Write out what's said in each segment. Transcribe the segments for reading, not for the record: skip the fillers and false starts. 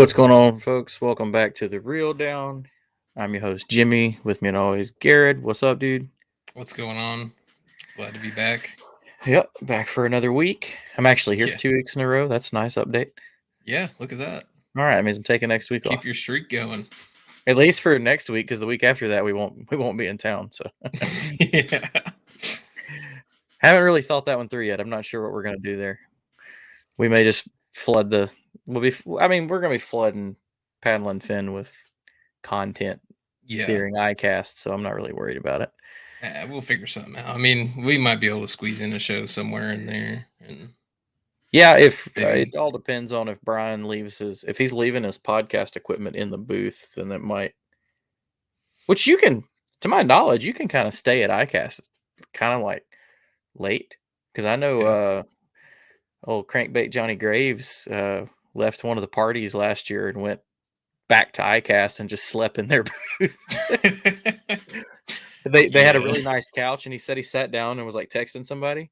What's going on, folks? Welcome back to the Real Down. I'm your host, Jimmy. With me, and always, Garrett. What's up, dude? What's going on? Glad to be back. Yep, back for another week. I'm actually here for Yeah. 2 weeks in a row. That's a nice update. Yeah, look at that. All right, that means I'm taking next week Keep off. your streak going. At least for next week, because the week after that we won't be in town. So Yeah. haven't really thought that one through yet. I'm not sure what we're gonna do there. We may just flood the. We're gonna be flooding Paddle and Finn with content Yeah. during iCast, so I'm not really worried about it. We'll figure something out. I mean, we might be able to squeeze in a show somewhere in there. And Yeah, if maybe. it all depends on if Brian if he's leaving his podcast equipment in the booth, then that might. Which you can, to my knowledge, you can kind of stay at iCast, kind of like late, because I know Yeah. old crankbait Johnny Graves left one of the parties last year and went back to iCast and just slept in their booth. They had a really nice couch, and he said he sat down and was like texting somebody.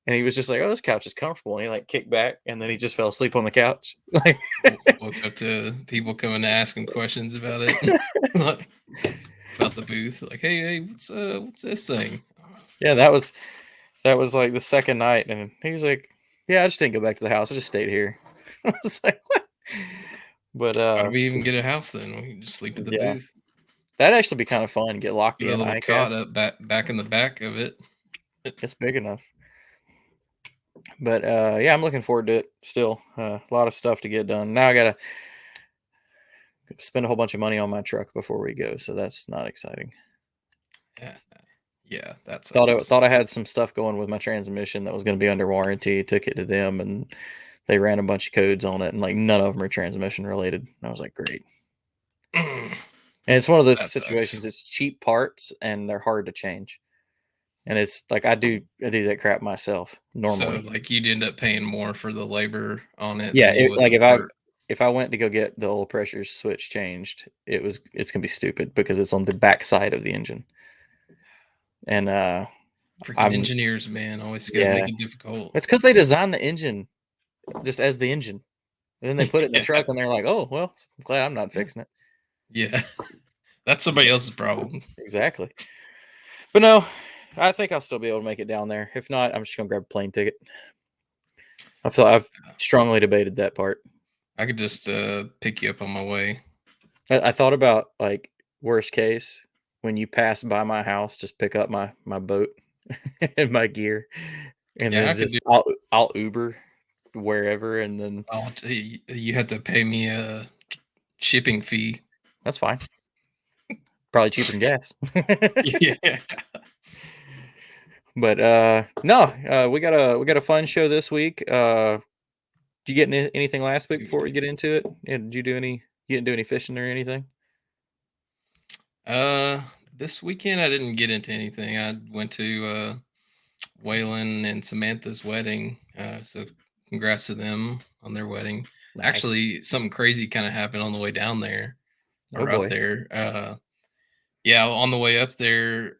And he was just like, "Oh, this couch is comfortable." And he like kicked back, and then he just fell asleep on the couch. Like, woke up to people coming to ask him questions about it, like, about the booth. Like, hey, what's this thing? yeah, that was like the second night, and he was like, "Yeah, I just didn't go back to the house. I just stayed here." I was like, "What?" But Why do we even get a house then? We can just sleep at the yeah, booth. that'd actually be kind of fun. Get locked Put a in little cot iCast. up back in the back of it. It's big enough. But yeah, I'm looking forward to it. Still, a lot of stuff to get done. Now I gotta spend a whole bunch of money on my truck before we go, so that's not exciting. Yeah, that sucks. Thought I had some stuff going with my transmission that was going to be under warranty. Took it to them, and they ran a bunch of codes on it, and like none of them are transmission related. And I was like, great. And it's one of those That situations. sucks. It's cheap parts, and they're hard to change. And it's like I do that crap myself normally. So, like, you'd end up paying more for the labor on it Yeah, than you would like the part. if I went to go get the oil pressure switch changed, it's gonna be stupid because it's on the back side of the engine. And Freaking I'm engineers, man, always got to yeah, make it difficult. it's because they designed the engine just as the engine. And then they put it in the Yeah, truck, and they're like, "Oh, well, I'm glad I'm not fixing it." yeah, that's somebody else's problem. Exactly. But no, I think I'll still be able to make it down there. If not, I'm just gonna grab a plane ticket. I've strongly debated that part. I could just pick you up on my way. I thought about like worst case when you pass by my house, just pick up my boat and my gear, and Yeah, I then could just do. I'll Uber wherever, and then You have to pay me a shipping fee. that's fine. Probably cheaper than gas. Yeah. But no, we got a fun show this week. Did you get anything last week before we get into it? Yeah, did you do any? You didn't do any fishing or anything? This weekend I didn't get into anything. I went to Waylon and Samantha's wedding. So congrats to them on their wedding. Nice. Actually, something crazy kind of happened on the way down there Oh or up boy. there. Yeah, on the way up there,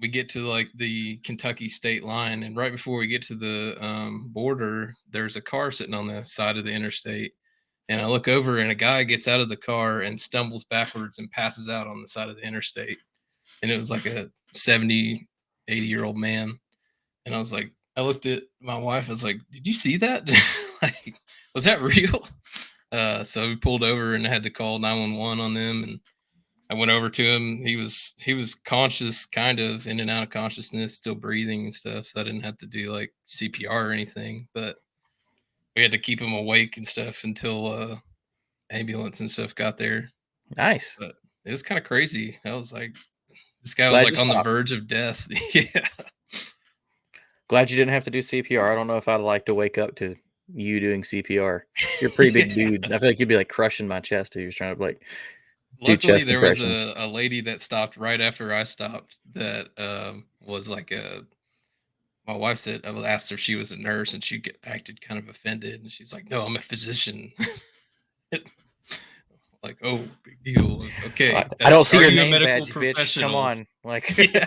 we get to like the Kentucky state line, and right before we get to the border, there's a car sitting on the side of the interstate. And I look over, and a guy gets out of the car and stumbles backwards and passes out on the side of the interstate. And it was like a 70, 80-year-old man. And I was like, I looked at my wife. I was like, "Did you see that? Like, was that real?" So we pulled over and had to call 911 on them. And I went over to him. He was conscious, kind of in and out of consciousness, still breathing and stuff. So I didn't have to do like CPR or anything. But we had to keep him awake and stuff until ambulance and stuff got there. Nice. But it was kind of crazy. I was like, this guy was Glad you like on the stopped. verge of death. Yeah. Glad you didn't have to do CPR. I don't know if I'd like to wake up to you doing CPR. You're a pretty big dude. I feel like you'd be like crushing my chest if you was trying to like do Luckily, chest there was compressions. a lady that stopped right after I stopped that was like my wife said, I was asked her if she was a nurse, and acted kind of offended. And she's like, "No, I'm a physician." Like, oh, big deal. Okay. I don't see Are your you a name medical badge, bitch. Come professional? on. Like Yeah.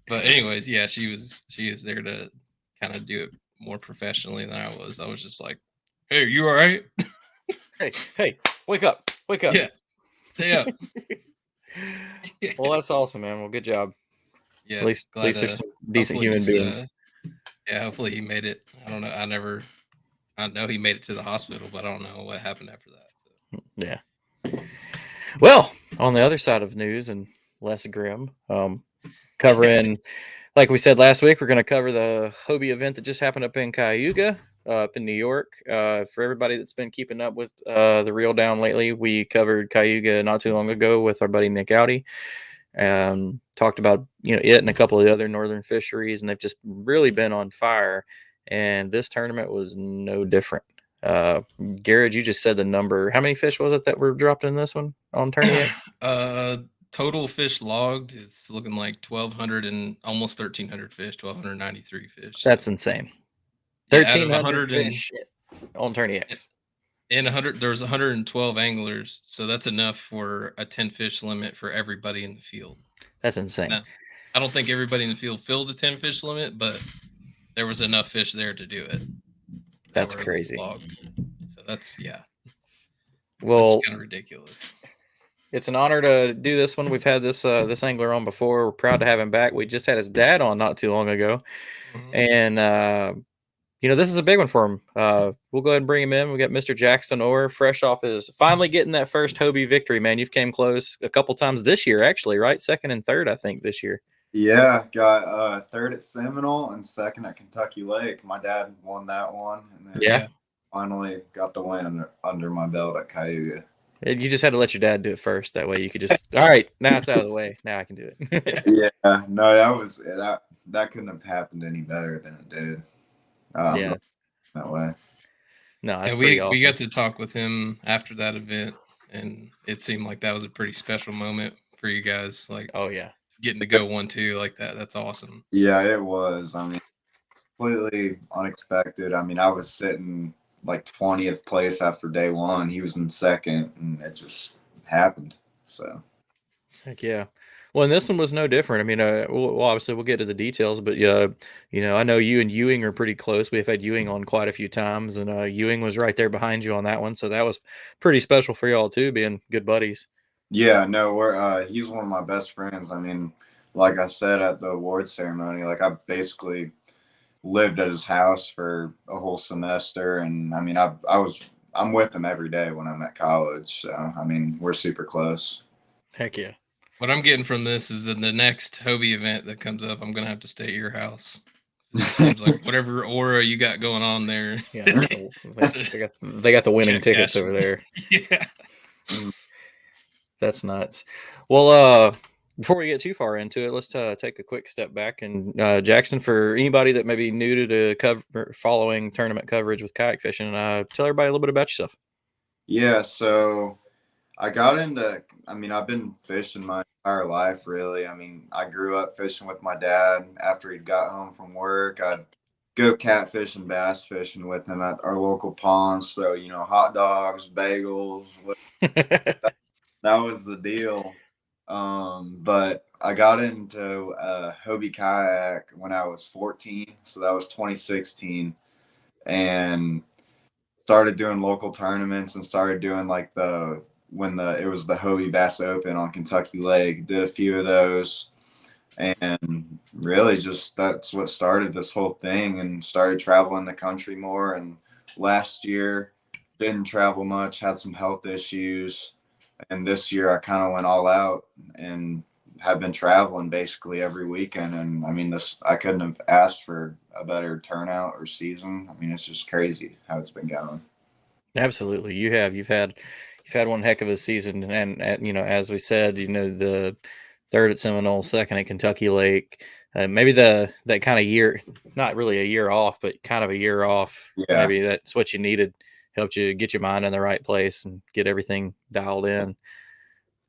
But anyways, yeah, she was there to kind of do it more professionally than I was. I was just like, "Hey, you all right?" Hey, wake up. Yeah, stay up. Well, that's awesome, man. Well, good job. Yeah, At least glad there's some decent hopefully human he's beings. yeah, hopefully he made it. I don't know. I know he made it to the hospital, but I don't know what happened after that. So. Yeah. Well, on the other side of news and less grim, covering, like we said last week, we're going to cover the Hobie event that just happened up in Cayuga, up in New York. For everybody that's been keeping up with the reel down lately, we covered Cayuga not too long ago with our buddy Nick Outy. Talked about it and a couple of the other northern fisheries, and they've just really been on fire. And this tournament was no different. Garrett, you just said the number. How many fish was it that were dropped in this one on tournament? Total fish logged is looking like 1,200 and almost 1,300 fish, 1,293 fish. That's insane. Yeah, out of 1,300 100 fish on Tourney X. In 100, there's 112 anglers, so that's enough for a 10 fish limit for everybody in the field. That's insane. Now, I don't think everybody in the field filled the 10 fish limit, but there was enough fish there to do it. That's crazy. So that's well, kind of ridiculous. It's an honor to do this one. We've had this angler on before. We're proud to have him back. We just had his dad on not too long ago, and this is a big one for him. We'll go ahead and bring him in. We got Mr. Jaxton Orr, fresh off his finally getting that first Hobie victory. Man, you've came close a couple times this year, actually, right? Second and third, I think, this year. Yeah, got third at Seminole and second at Kentucky Lake. My dad won that one, and then finally got the win under my belt at Cayuga. You just had to let your dad do it first. That way you could just, all right, now it's out of the way. Now I can do it. Yeah, no, that couldn't have happened any better than it did. That way. No, that's pretty awesome. We got to talk with him after that event, and it seemed like that was a pretty special moment for you guys. Like, oh yeah, getting to go 1-2 like that. That's awesome. Yeah, it was. I mean, completely unexpected. I mean, I was sitting like 20th place after day one. He was in second, and it just happened. So, heck yeah. Well, and this one was no different. I mean, well, obviously we'll get to the details, but I know you and Ewing are pretty close. We've had Ewing on quite a few times, and Ewing was right there behind you on that one, so that was pretty special for y'all too, being good buddies. Yeah, no, he's one of my best friends. I mean, like I said at the awards ceremony, like I basically lived at his house for a whole semester, and I mean, I'm with him every day when I'm at college. So I mean, we're super close. Heck yeah. What I'm getting from this is that the next Hobie event that comes up, I'm gonna have to stay at your house. It seems like whatever aura you got going on there. Yeah, they got the winning tickets over there. Yeah, that's nuts. Well, before we get too far into it, let's take a quick step back. And Jaxton, for anybody that may be new to following tournament coverage with kayak fishing, tell everybody a little bit about yourself. Yeah, so I got into, I mean, I've been fishing my entire life, really. I mean, I grew up fishing with my dad. After he'd got home from work, I'd go catfish and bass fishing with him at our local ponds. So, hot dogs, bagels, that was the deal. But I got into Hobie kayak when I was 14. So that was 2016. And started doing local tournaments and started doing like it was the Hobie Bass Open on Kentucky Lake. Did a few of those, and really just that's what started this whole thing, and started traveling the country more. And last year didn't travel much, had some health issues, and this year I kind of went all out and have been traveling basically every weekend. And I mean, I couldn't have asked for a better turnout or season. I mean, it's just crazy how it's been going. Absolutely. You've had one heck of a season, and as we said, the third at Seminole, second at Kentucky Lake, maybe that kind of year, not really a year off, but kind of a year off. Yeah. Maybe that's what you needed, helped you get your mind in the right place and get everything dialed in.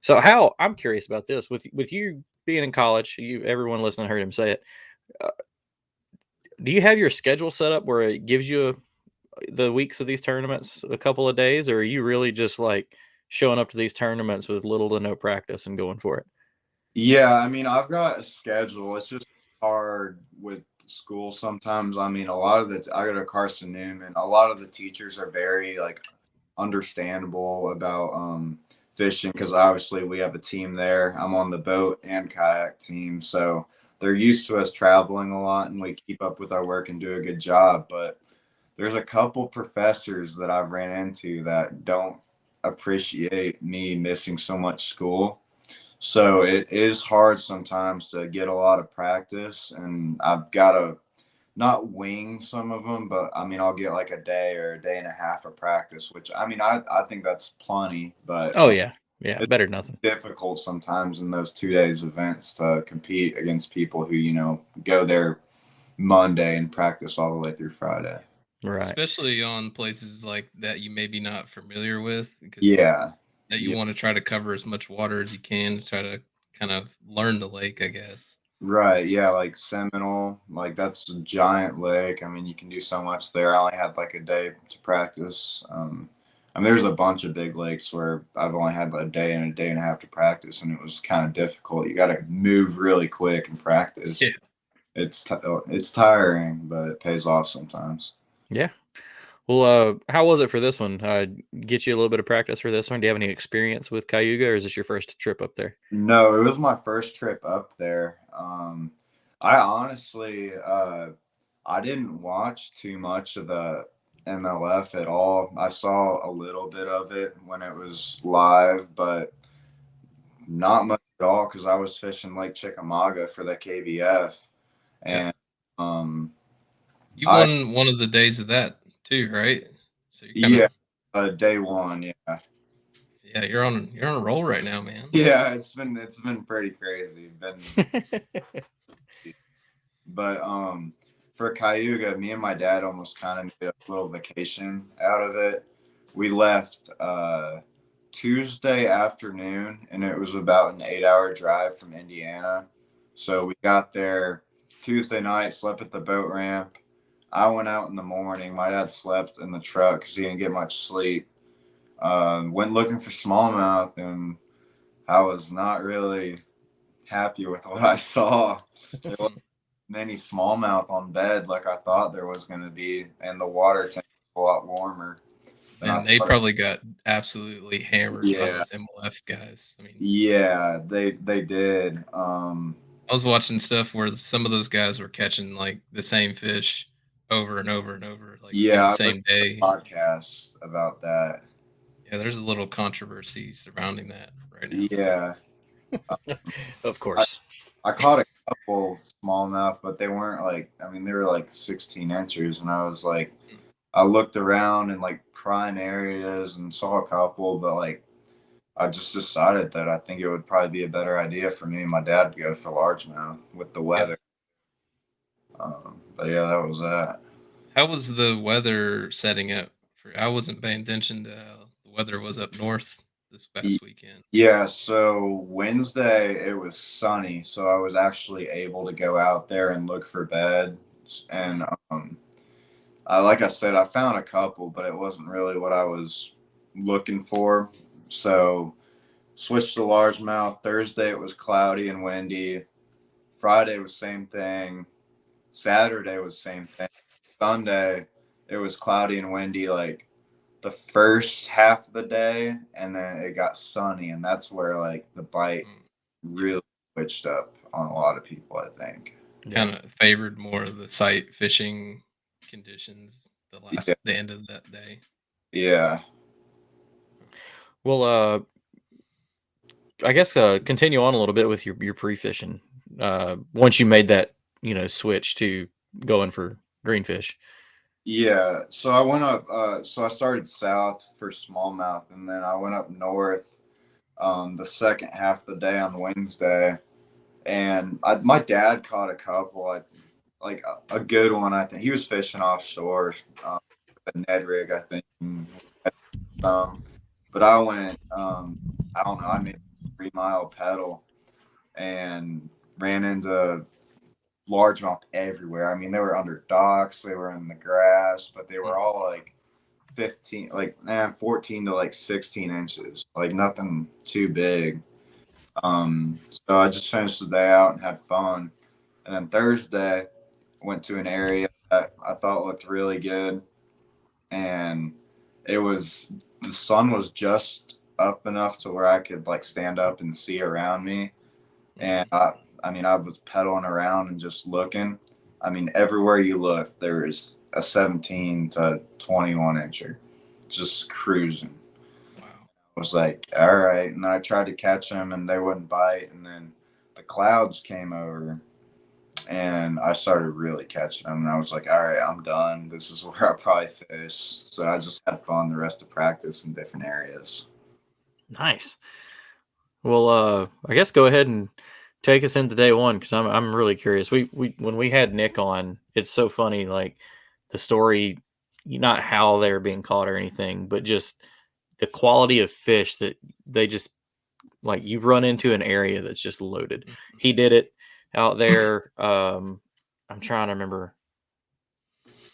So I'm curious about this with you being in college, everyone listening heard him say it. Do you have your schedule set up where it gives you the weeks of these tournaments a couple of days, or are you really just like showing up to these tournaments with little to no practice and going for it? Yeah, I mean, I've got a schedule. It's just hard with school sometimes. I mean, I go to Carson Newman. A lot of the teachers are very like understandable about fishing because obviously we have a team there. I'm on the boat and kayak team, so they're used to us traveling a lot, and we keep up with our work and do a good job. But there's a couple professors that I've ran into that don't appreciate me missing so much school. So it is hard sometimes to get a lot of practice, and I've got to not wing some of them, but I mean, I'll get like a day or a day and a half of practice, which I mean, I think that's plenty, but Oh yeah, yeah, it's better than nothing. difficult sometimes in those 2 days events to compete against people who, go there Monday and practice all the way through Friday. Right. Especially on places like that you maybe not familiar with, because Yeah. that you Yeah. want to try to cover as much water as you can to try to kind of learn the lake, I guess. Right. Yeah. Like Seminole, like that's a giant lake. I mean, you can do so much there. I only had like a day to practice. I mean, there's a bunch of big lakes where I've only had like a day and a half to practice, and it was kind of difficult. You got to move really quick and practice. Yeah. It's tiring, but it pays off sometimes. Yeah. Well, how was it for this one? Get you a little bit of practice for this one. Do you have any experience with Cayuga, or is this your first trip up there? No, it was my first trip up there. I honestly, I didn't watch too much of the MLF at all. I saw a little bit of it when it was live, but not much at all because I was fishing Lake Chickamauga for the KBF, Yeah. and um, You I won one of the days of that too, right? So you're kind yeah, of day one, yeah, yeah, you're on a roll right now, man. yeah, it's been pretty crazy. But for Cayuga, me and my dad almost kind of made a little vacation out of it. We left Tuesday afternoon, and it was about an 8-hour drive from Indiana. So we got there Tuesday night, slept at the boat ramp. I went out in the morning. My dad slept in the truck because he didn't get much sleep. Went looking for smallmouth, and I was not really happy with what I saw. There wasn't many smallmouth on bed like I thought there was going to be, and the water temp was a lot warmer than I And they thought. probably got absolutely hammered by Yeah, those MLF guys. I mean, yeah, they did. I was watching stuff where some of those guys were catching like the same fish over and over and over, like Yeah, the I listened same to day. podcasts about that. Yeah, there's a little controversy surrounding that right now. Yeah, Of I, course. I caught a couple smallmouth, but they weren't like, I mean, they were like 16 inches, and I was like, I looked around in like prime areas and saw a couple, but like I just decided that I think it would probably be a better idea for me and my dad to go for largemouth with the Yeah. weather. But yeah, that was that. How was the weather setting up for? I wasn't paying attention to how the weather was up north this past weekend. Yeah, so Wednesday it was sunny, so I was actually able to go out there and look for beds. And like I said, I found a couple, but it wasn't really what I was looking for. So switched to largemouth. Thursday it was cloudy and windy. Friday was same thing. Saturday was same thing. Sunday it was cloudy and windy like the first half of the day, and then it got sunny, and that's where like the bite Mm, yeah, really switched up on a lot of people, I think. Yeah. kind of favored more of the sight fishing conditions Yeah, the end of that day. yeah, Well, I guess continue on a little bit with your pre-fishing. Once you made that, switch to going for greenfish. yeah. So I went up. So I started south for smallmouth, and then I went up north the second half of the day on Wednesday, and my dad caught a couple. Like a good one. I think he was fishing offshore, a Ned rig, I think. But I went. I don't know. I made a 3 mile pedal and ran into largemouth everywhere. I mean, they were under docks, they were in the grass, but they were Mhm. all like 15, like 14 to like 16 inches, like nothing too big. So I just finished the day out and had fun. And then Thursday, went to an area that I thought looked really good, and it was the sun was just up enough to where I could like stand up and see around me. And I mean, I was pedaling around and just looking. I mean, everywhere you look, there is a 17 to 21 incher just cruising. Wow. I was like, all right. And I tried to catch them and they wouldn't bite. And then the clouds came over and I started really catching them. And I was like, all right, I'm done. This is where I probably fish. So I just had fun the rest of practice in different areas. Nice. Well, I guess go ahead and take us into day one because I'm really curious. We when we had Nick on, it's so funny, like the story, not how they're being caught or anything, but just the quality of fish that they just like you run into an area that's just loaded. He did it out there. I'm trying to remember.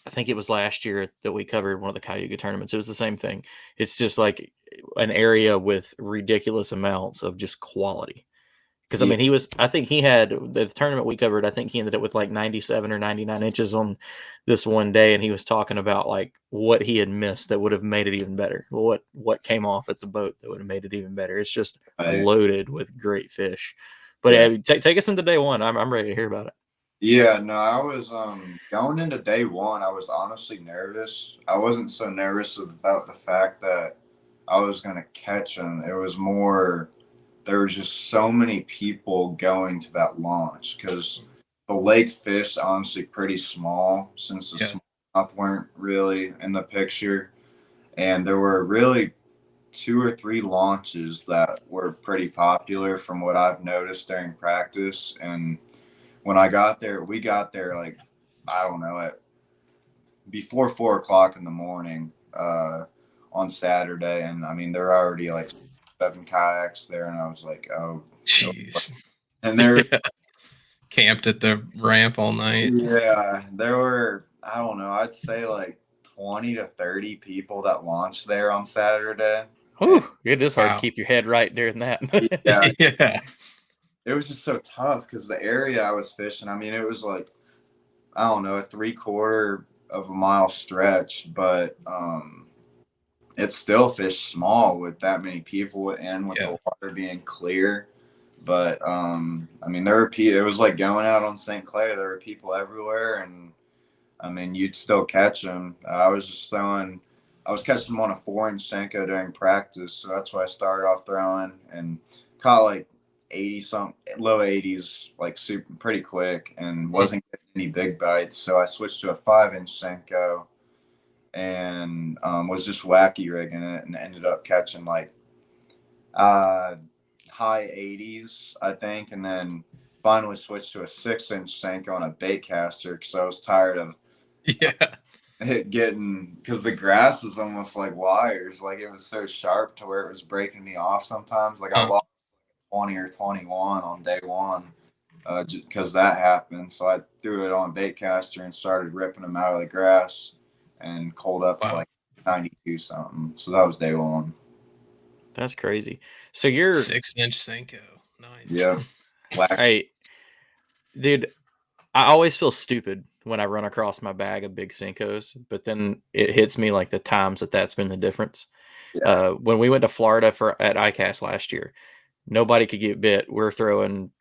I think it was last year that we covered one of the Cayuga tournaments. It was the same thing. It's just like an area with ridiculous amounts of just quality. Because I mean, I think he had the tournament we covered. I think he ended up with like 97 or 99 inches on this one day, and he was talking about like what he had missed that would have made it even better. What came off at the boat that would have made it even better. It's just loaded with great fish. But yeah, take us into day one. I'm ready to hear about it. Yeah, no, I was going into day one, I was honestly nervous. I wasn't so nervous about the fact that I was gonna catch them. It was more there was just so many people going to that launch because the lake fish honestly pretty small since the smallmouth weren't really in the picture, and there were really 2 or 3 launches that were pretty popular from what I've noticed during practice. And when I got there, we got there like, I don't know, at before 4 o'clock in the morning on Saturday. And I mean, there are already like 7 kayaks there. And I was like, oh, jeez. And they're camped at the ramp all night. Yeah, there were, I don't know, I'd say like 20 to 30 people that launched there on Saturday. Whew, it is hard to keep your head right during that. Yeah. It was just so tough because the area I was fishing, I mean, it was like, I don't know, a 3/4 of a mile stretch, but it's still fish small with that many people and with the water being clear. But I mean, there were people, it was like going out on St. Clair, there were people everywhere, and I mean, you'd still catch them. I was catching them on a 4-inch Senko during practice, so that's why I started off throwing and caught like 80 some low 80s, like super pretty quick, and wasn't getting any big bites. So I switched to a 5-inch Senko and was just wacky rigging it, and ended up catching like high 80s, I think, and then finally switched to a 6-inch Senko on a bait caster because I was tired of because the grass was almost like wires, like it was so sharp to where it was breaking me off sometimes. Like I lost 20 or 21 on day one because that happened. So I threw it on bait caster and started ripping them out of the grass and cold up to like 92 something. So that was day one. That's crazy. So you're 6-inch Senko. Nice. Yeah. Hey, dude, I always feel stupid when I run across my bag of big Senkos, but then it hits me like the times that's been the difference. Yeah. When we went to Florida at ICAST last year, nobody could get bit. We're throwing,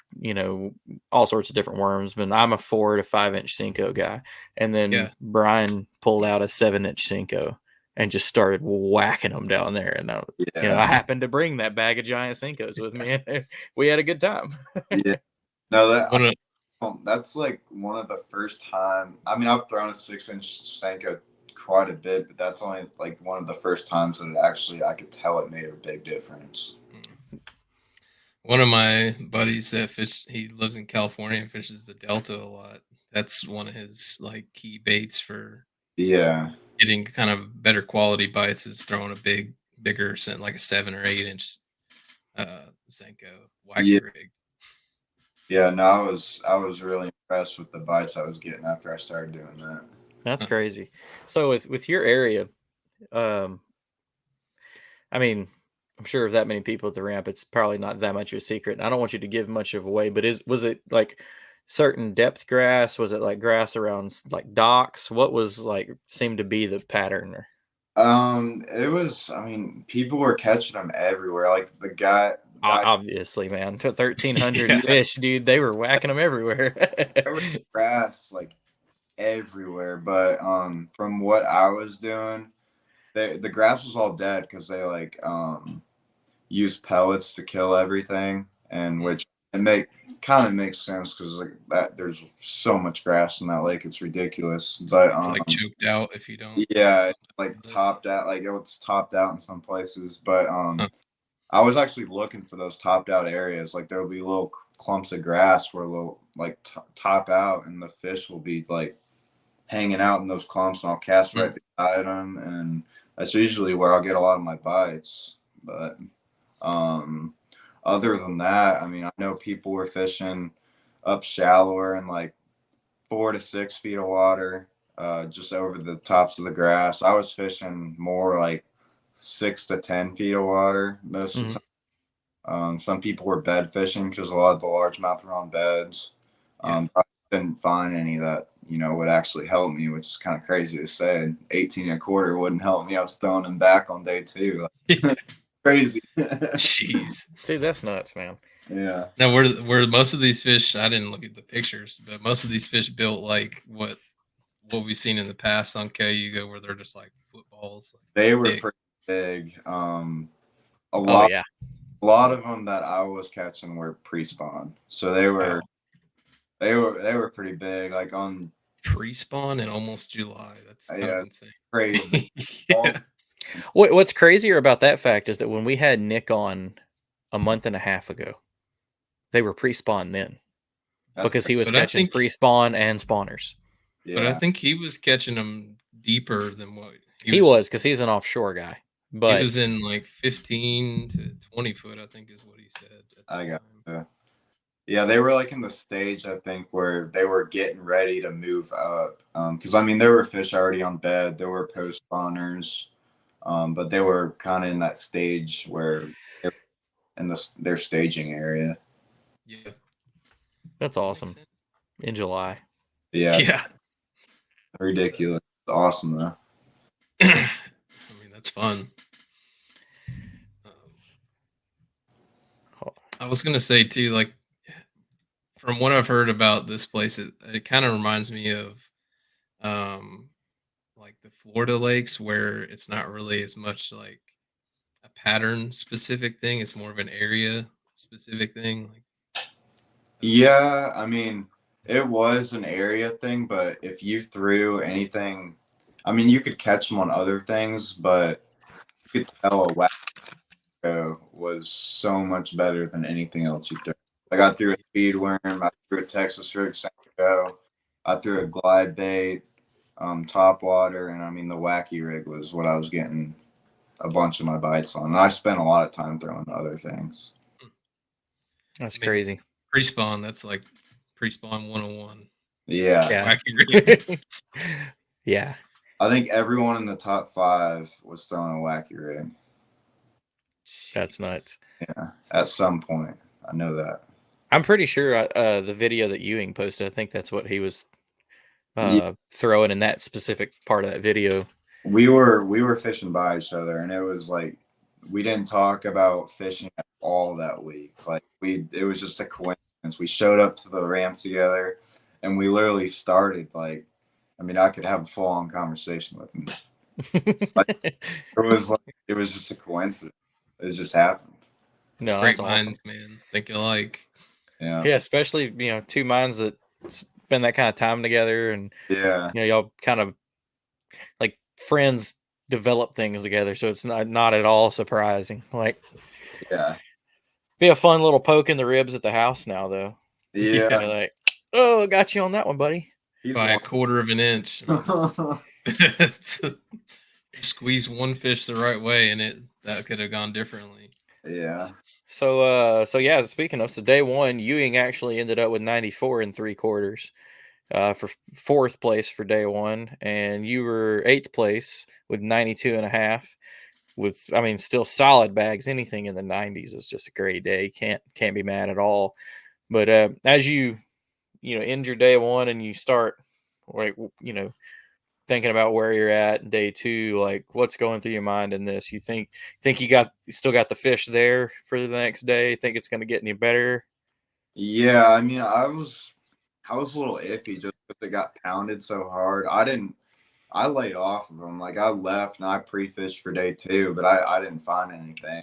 all sorts of different worms, but I'm a 4 to 5-inch Senko guy. And then Brian pulled out a 7-inch Senko and just started whacking them down there. And I happened to bring that bag of giant Senkos with me, and we had a good time. Yeah. No, that's like one of the first time. I mean, I've thrown a 6-inch Senko quite a bit, but that's only like one of the first times that I could tell it made a big difference. One of my buddies that he lives in California and fishes the Delta a lot. That's one of his like key baits for getting kind of better quality bites is throwing a bigger scent, like a 7 or 8-inch Senko wacky rig. Yeah, no, I was really impressed with the bites I was getting after I started doing that. That's crazy. So with your area, I mean, I'm sure of that many people at the ramp, it's probably not that much of a secret. I don't want you to give much of away, but was it like certain depth grass? Was it like grass around like docks? What was like seemed to be the pattern? It was. I mean, people were catching them everywhere. Like the guy. Obviously, man, 1,300 Yeah. fish, dude. They were whacking them everywhere. There was grass like everywhere, but from what I was doing, the grass was all dead because they like use pellets to kill everything, and which it kind of makes sense because like that there's so much grass in that lake, it's ridiculous. But It's like choked out if you don't. yeah, it's like topped out, like it's topped out in some places. But I was actually looking for those topped out areas. Like there will be little clumps of grass where little like top out, and the fish will be like hanging out in those clumps, and I'll cast right beside them, and that's usually where I'll get a lot of my bites. But other than that, I mean, I know people were fishing up shallower in like 4 to 6 feet of water, just over the tops of the grass. I was fishing more like 6 to 10 feet of water most of the time. Some people were bed fishing because a lot of the largemouth were on beds. I didn't find any that would actually help me, which is kind of crazy to say. 18 and a quarter wouldn't help me. I was throwing them back on day 2. Crazy. Jeez. Dude, that's nuts, man. Yeah. Now, were most of these fish? I didn't look at the pictures, but most of these fish built like what we've seen in the past on Cayuga, where they're just like footballs. Like They were thick. pretty big. A lot of them that I was catching were pre-spawn, so they were pretty big. Like on pre-spawn in almost July. That's kind of insane. Crazy. Yeah. What's crazier about that fact is that when we had Nick on a month and a half ago, they were pre-spawn then. Because he was catching pre-spawn and spawners. Yeah. But I think he was catching them deeper than what he was, because he's an offshore guy. But he was in like 15 to 20 foot, I think is what he said. I got you. Yeah, they were like in the stage, I think, where they were getting ready to move up. Because I mean, there were fish already on bed, there were post spawners, but they were kind of in that stage where they're in their staging area. Yeah, that's awesome. In July. Yeah. Ridiculous. It's awesome though. I mean, that's fun. I was gonna say too, like from what I've heard about this place, it kind of reminds me of like the Florida lakes, where it's not really as much like a pattern specific thing, it's more of an area specific thing. Yeah, I mean, it was an area thing, but if you threw anything, I mean, you could catch them on other things, but you could tell a wacko was so much better than anything else you threw. Like I threw a speed worm, I threw a Texas rig Sanko, I threw a glide bait, top water, and I mean the wacky rig was what I was getting a bunch of my bites on. And I spent a lot of time throwing other things. That's crazy. Pre-spawn, that's like pre-spawn 101. Yeah. Yeah. I think everyone in the top 5 was throwing a wacky rig. That's nuts. Yeah, at some point. I know that. I'm pretty sure the video that Ewing posted, I think that's what he was throwing in that specific part of that video. We were fishing by each other, and it was like we didn't talk about fishing at all that week. Like it was just a coincidence. We showed up to the ramp together, and we literally started like, I mean, I could have a full on conversation with him. Like, it was just a coincidence. It just happened. No, great that's minds, awesome. man. Think alike. Yeah. Yeah, especially two minds that spend that kind of time together, and y'all kind of like friends develop things together, so it's not at all surprising. Like, be a fun little poke in the ribs at the house now, though. Yeah. Like, oh, I got you on that one, buddy. By a quarter of an inch. Squeeze one fish the right way, and that could have gone differently. Yeah. So speaking of, day 1, Ewing actually ended up with 94 3/4 for 4th place for day 1, and you were 8th place with 92.5. With, I mean, still solid bags. Anything in the 90s is just a great day. Can't be mad at all. But as you end your day 1 and you start, like, thinking about where you're at day 2, like what's going through your mind in this? You think you still got the fish there for the next day? Think it's going to get any better? Yeah, I mean, I was a little iffy just because it got pounded so hard. I laid off of them. Like I left and I pre-fished for day 2, but I didn't find anything.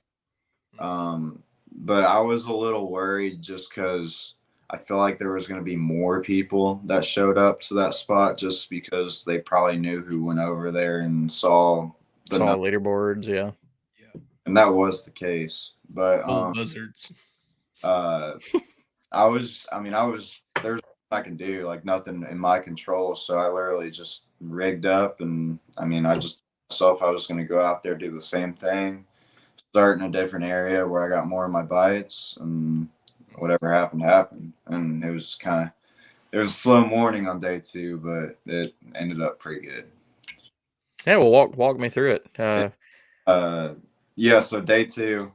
But I was a little worried just because I feel like there was going to be more people that showed up to that spot just because they probably knew who went over there and saw the leaderboards, yeah. And that was the case. But buzzards. there's nothing I can do, like nothing in my control. So I literally just rigged up and I just myself I was going to go out there, do the same thing, start in a different area where I got more of my bites, and whatever happened. And it was a slow morning on day 2, but it ended up pretty good. Yeah, well, walk me through it. Yeah, so day 2,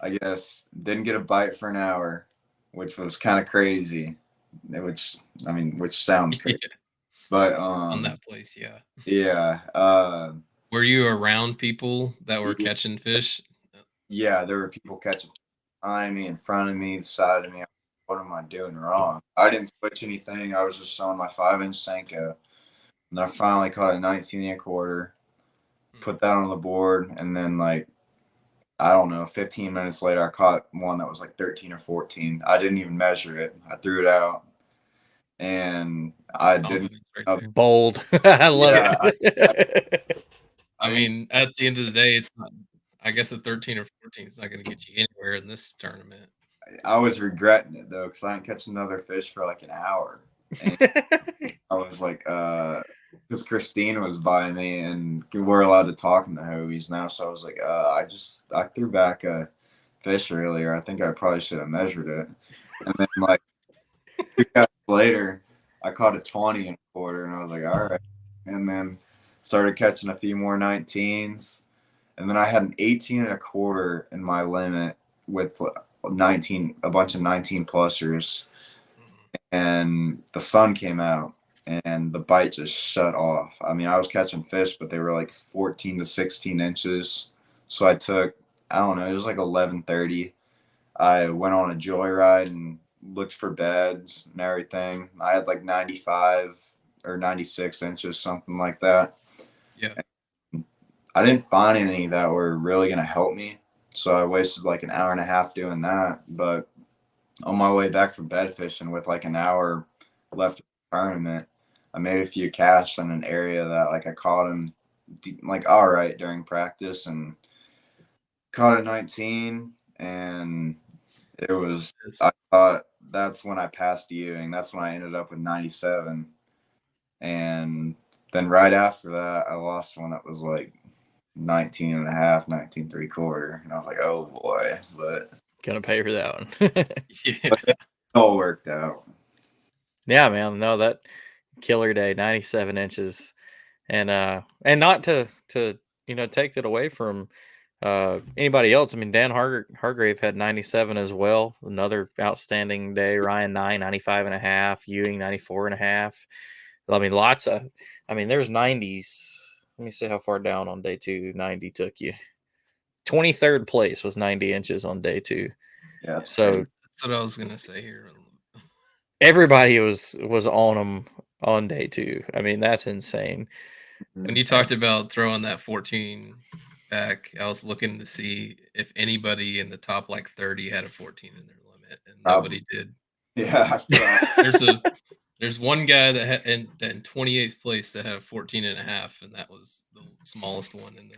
I guess, didn't get a bite for an hour, which was kind of crazy. Which sounds crazy. Yeah. But on that place, yeah. Yeah. Were you around people that were catching fish? Yeah, there were people catching behind me, in front of me, the side of me. What am I doing wrong? I didn't switch anything. I was just on my 5-inch Senko. And I finally caught a 19.25, put that on the board, and then like, I don't know, 15 minutes later, I caught one that was like 13 or 14. I didn't even measure it. I threw it out, and I didn't. Right bold. I love it. I mean, at the end of the day, it's not. I guess a 13 or 14 is not going to get you anywhere in this tournament. I was regretting it though, because I didn't catch another fish for like an hour. And I was like, because Christine was by me and we're allowed to talk in the Hobies now. So I was like, I threw back a fish earlier. I think I probably should have measured it. And then like 2 hours later, I caught a 20.25, and I was like, all right. And then started catching a few more 19s. And then I had an 18.25 in my limit with a bunch of 19 plusers. And the sun came out and the bite just shut off. I mean, I was catching fish, but they were like 14 to 16 inches. So I took, I don't know, it was like 11:30. I went on a joyride and looked for beds and everything. I had like 95 or 96 inches, something like that. Yeah. I didn't find any that were really going to help me. So I wasted like an hour and a half doing that. But on my way back from bed fishing with like an hour left of the tournament, I made a few casts in an area that like I caught him like all right during practice and caught a 19. And it was, I thought that's when I passed Ewing. That's when I ended up with 97. And then right after that, I lost one that was like 19.5, 19.75. And I was like, oh boy, but gonna pay for that one. Yeah. But it all worked out. Yeah, man. No, that killer day, 97 inches. And not to take that away from anybody else. I mean, Dan Hargrave had 97 as well. Another outstanding day. Ryan 95.5, Ewing 94.5. I mean, there's 90s. Let me see how far down on day 2 90 took you. 23rd place was 90 inches on day 2. Yeah, that's what I was gonna say here. Everybody was on them on day 2. I mean, that's insane. When you talked about throwing that 14 back, I was looking to see if anybody in the top like 30 had a 14 in their limit, and nobody did. Yeah. There's one guy that had in 28th place that had a 14.5, and that was the smallest one in the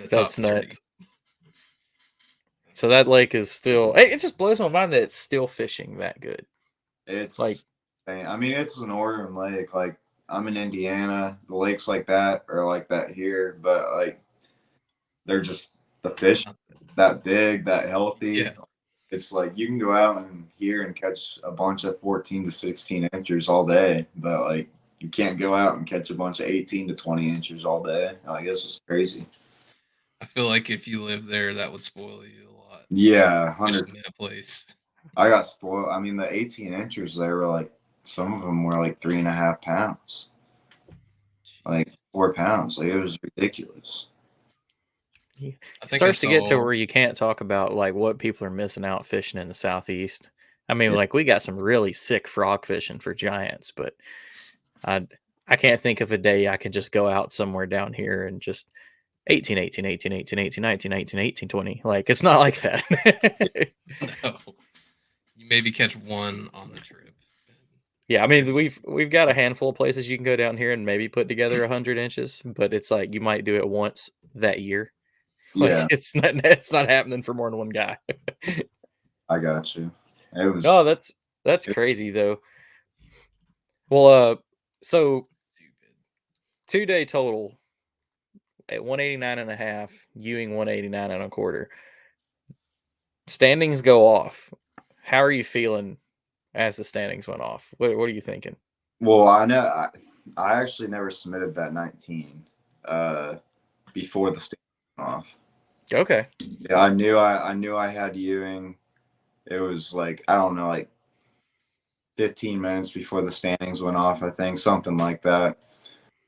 top 30. Nuts. So that lake is still, it just blows my mind that it's still fishing that good. It's like, I mean, it's a northern lake. Like, I'm in Indiana. The lakes like that are like that here, but like they're just the fish that big, that healthy. Yeah. It's like you can go out and here and catch a bunch of 14 to 16 inches all day, but like you can't go out and catch a bunch of 18 to 20 inches all day. Like this is crazy. I feel like if you live there, that would spoil you a lot. Yeah, 100%. In that place. I got spoiled. I mean, the 18 inches, they were like, some of them were like 3.5 pounds. like 4 pounds. Like it was ridiculous. It I think I starts to get to saw. where you can't talk about like what people are missing out fishing in the southeast. I mean, Yeah. like we got some really sick frog fishing for giants, but I can't think of a day I can just go out somewhere down here and just 18, 18, 18, 18, 18, 19, 18, 18, 20. Like it's not like that. No, you maybe catch one on the trip. Yeah, I mean we've got a handful of places you can go down here and maybe put together 100 inches, but it's like you might do it once that year. Like Yeah, it's not happening for more than one guy. I got you. It was Oh, that's crazy though. Well, so Stupid. 2-day total at 189 and a half, Ewing 189 and a quarter. Standings go off. How are you feeling as the standings went off? What are you thinking? well. I know. I actually never submitted that 19 before the state went off. Okay. Yeah, I knew I had Ewing. It was like I don't know, like 15 minutes before the standings went off. I think something like that,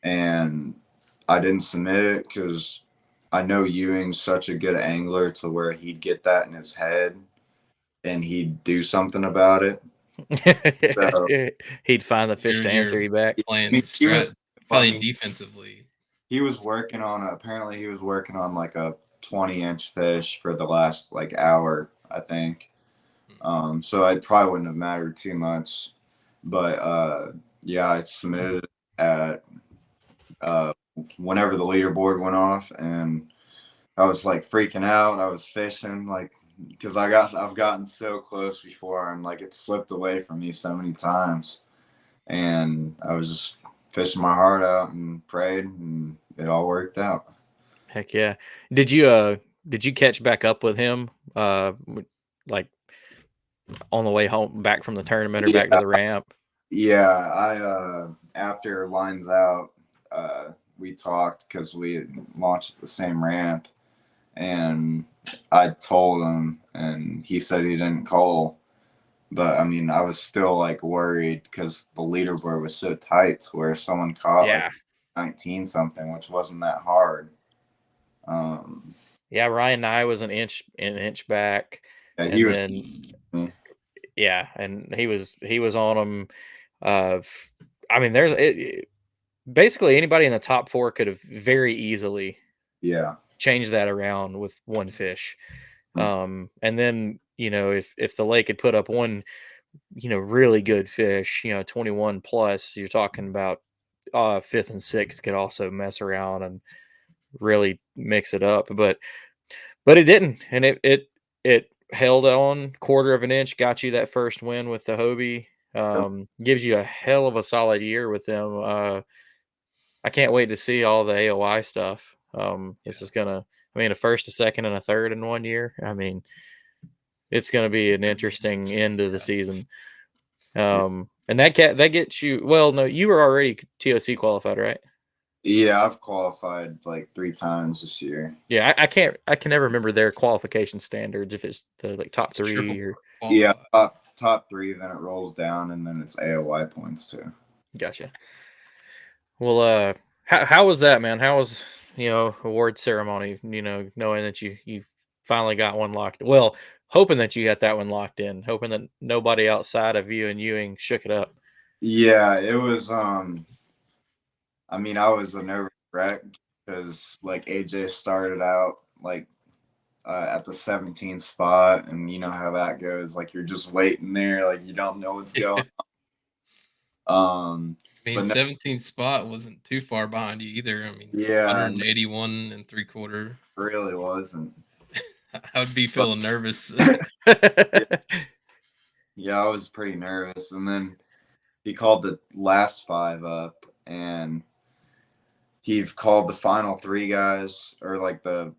and I didn't submit it because I know Ewing's such a good angler to where he'd get that in his head and he'd do something about it. So, He'd find the fish to answer you back. Playing I mean, playing defensively. he was working on apparently he was working on like a 20-inch fish for the last like hour, I think. So it probably wouldn't have mattered too much. But yeah, I submitted at whenever the leaderboard went off, and I was like freaking out. I was fishing like because I've gotten so close before, and like it slipped away from me so many times, and I was just fishing my heart out and prayed, and it all worked out. Heck yeah. Did you catch back up with him like on the way home back from the tournament or back to the ramp? Yeah, I after lines out, we talked because we launched the same ramp, and I told him, and he said he didn't call. But I mean, I was still like worried because the leaderboard was so tight to where someone caught Yeah. like 19 something, which wasn't that hard. Yeah, Ryan Nye was an inch back. Yeah, And then yeah, and he was on him. I mean, basically anybody in the top 4 could have very easily changed that around with one fish. And then if the lake had put up one really good fish, 21 plus, you're talking about 5th and 6th could also mess around and really mix it up, but it didn't, and it held on 1/4 of an inch, got you that first win with the Hobie. Gives you a hell of a solid year with them. I can't wait to see all the AOI stuff. This is gonna, I mean, a first, a second, and a third in 1 year. I mean, it's gonna be an interesting end of the season. And that gets you. Well, no, you were already TOC qualified, right? Yeah, I've qualified like 3 times this year. Yeah, I can never remember their qualification standards, if it's the like top 3 or yeah, top 3, then it rolls down, and then it's AOI points too. Gotcha. Well, how was that, man? How was award ceremony? Knowing that you finally got one locked. Well, hoping that you got that one locked in. Hoping that nobody outside of you and Ewing shook it up. Yeah, it was. I mean, I was a nervous wreck because like AJ started out like at the 17th spot, and you know how that goes. Like you're just waiting there, like you don't know what's going on. I mean, 17th spot wasn't too far behind you either. I mean, yeah, 181 and 3/4. Really wasn't. I would be feeling nervous. Yeah, I was pretty nervous, and then he called the last 5 up, and he called the final 3 guys, or like the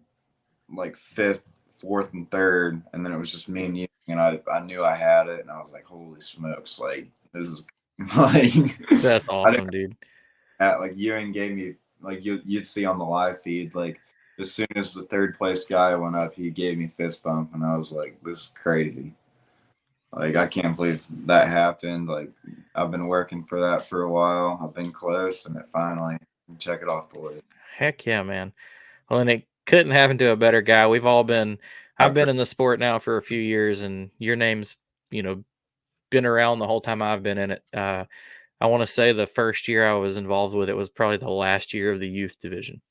5th, 4th, and 3rd, and then it was just me and you, and I knew I had it, and I was like, holy smokes, like this is like that's awesome, dude. Like Ewing gave me, like you'd see on the live feed, like as soon as the 3rd place guy went up, he gave me fist bump, and I was like, this is crazy. Like I can't believe that happened. Like I've been working for that for a while. I've been close, and it finally check it off the list. Heck yeah, man. Well, and it couldn't happen to a better guy. I've been in the sport now for a few years, and your name's, been around the whole time I've been in it. I want to say the first year I was involved with it was probably the last year of the youth division.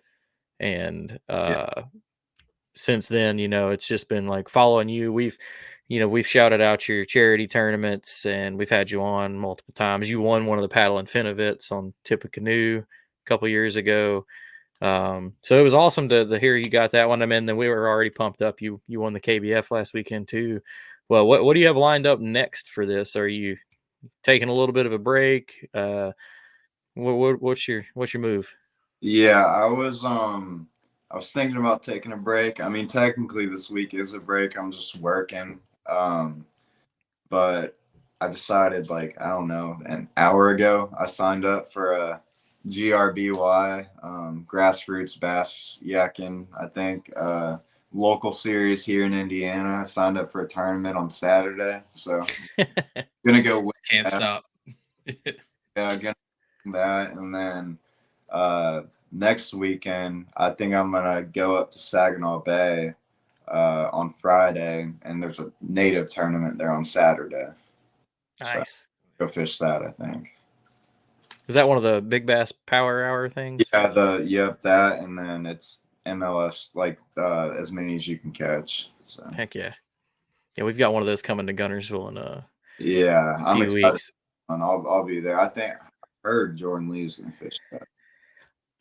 And since then, it's just been like following you. We've shouted out your charity tournaments, and we've had you on multiple times. You won one of the paddle and fin events on Tippecanoe a couple years ago. So it was awesome to hear you got that one. I mean, then we were already pumped up. You won the KBF last weekend too. Well, what do you have lined up next for this? Are you taking a little bit of a break? What's your move? Yeah, I was thinking about taking a break. I mean, technically this week is a break. I'm just working. But I decided, like, I don't know, an hour ago, I signed up for a GRBY, grassroots bass yakin, I think, local series here in Indiana. I signed up for a tournament on Saturday, so gonna go win Can't that. stop. Yeah, gonna win that, and then next weekend, I think I'm gonna go up to Saginaw Bay on Friday, and there's a native tournament there on Saturday. Nice. So go fish that, I think. Is that one of the Big Bass Power Hour things? Yeah, that, and then it's MLS, like as many as you can catch. So Heck yeah. Yeah, we've got one of those coming to Gunnersville in a I'm few excited. weeks. And I'll be there. I heard Jordan Lee's gonna fish that.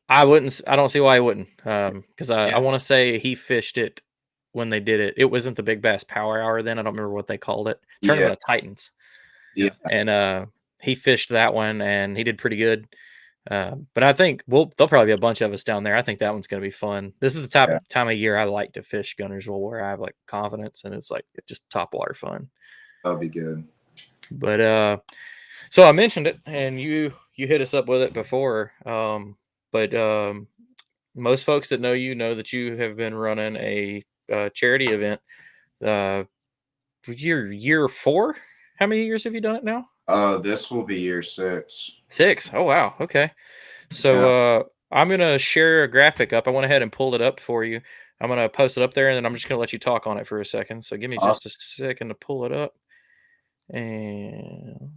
I don't see why I wouldn't. Because I want to say he fished it when they did it. It wasn't the Big Bass Power Hour then. I don't remember what they called it. Tournament of Titans. Yeah. And he fished that one, and he did pretty good. But I think there'll probably be a bunch of us down there. I think that one's going to be fun. This is the time of year I like to fish Gunnersville, where I have like confidence, and it's like just top water fun. That'll be good. But so I mentioned it, and you hit us up with it before. But most folks that know you know that you have been running a charity event. Year 4. How many years have you done it now? This will be year 6. 6. Oh wow. Okay. So I'm gonna share a graphic up. I went ahead and pulled it up for you. I'm gonna post it up there, and then I'm just gonna let you talk on it for a second. So give me just a second to pull it up. And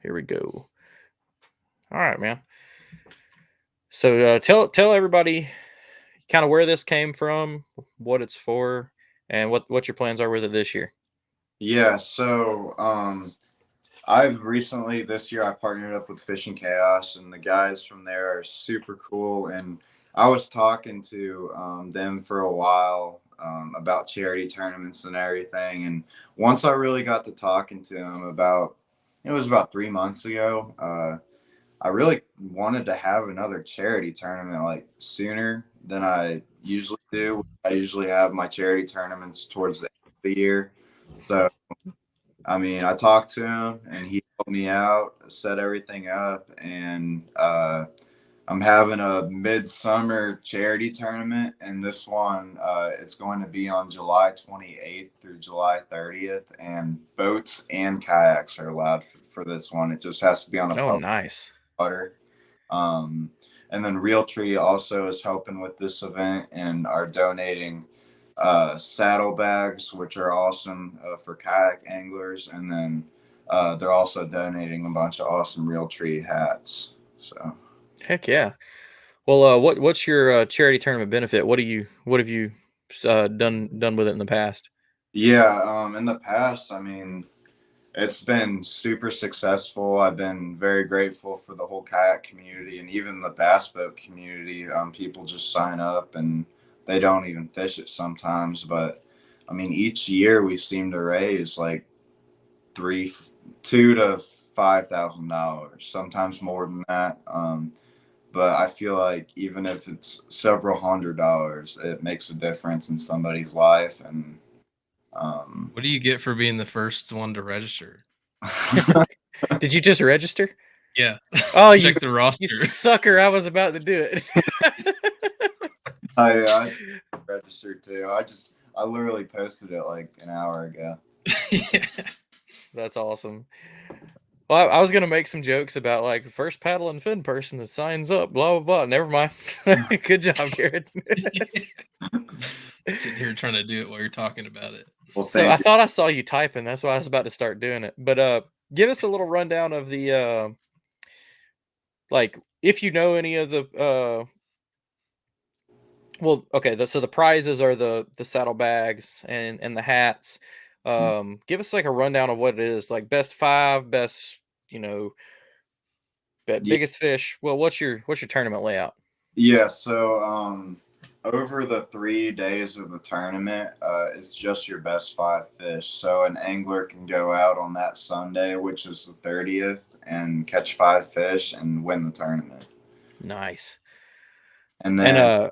here we go. All right, man. So tell everybody kind of where this came from, what it's for, and what your plans are with it this year. Yeah, so I've recently this year I partnered up with Fishing Chaos, and the guys from there are super cool. And I was talking to them for a while about charity tournaments and everything. And once I really got to talking to them it was about 3 months ago. I really wanted to have another charity tournament like sooner than I usually do. I usually have my charity tournaments towards the end of the year. So, I mean, I talked to him and he helped me out, set everything up, and I'm having a midsummer charity tournament, and this one it's going to be on July 28th through July 30th, and boats and kayaks are allowed for this one. It just has to be on a public nice water. And then Realtree also is helping with this event and are donating saddlebags, which are awesome for kayak anglers, and then they're also donating a bunch of awesome Realtree hats. So heck yeah. Well, what's your charity tournament benefit? What have you done with it in the past? Yeah, in the past, I mean, it's been super successful. I've been very grateful for the whole kayak community and even the bass boat community. People just sign up and they don't even fish it sometimes. But I mean, each year we seem to raise like $2,000 to $5,000, sometimes more than that. But I feel like even if it's several $100s, it makes a difference in somebody's life. And what do you get for being the first one to register? Did you just register? Yeah. Oh, check the roster. You sucker! I was about to do it. I registered too. I literally posted it like an hour ago. Yeah. That's awesome. Well, I was gonna make some jokes about like first paddle and fin person that signs up, blah blah blah. Never mind. Good job, Garrett. Sitting here trying to do it while you're talking about it. Well, So I thank you. thought I saw you typing. That's why I was about to start doing it. But give us a little rundown of the like if you know any of the well, okay, so the prizes are the saddlebags and the hats. Give us like a rundown of what it is, like best five, best, you know, Yeah, biggest fish. Well, what's your tournament layout? yeah. So, over the 3 days of the tournament, it's just your best 5 fish. So an angler can go out on that Sunday, which is the 30th, and catch 5 fish and win the tournament. Nice. And And then,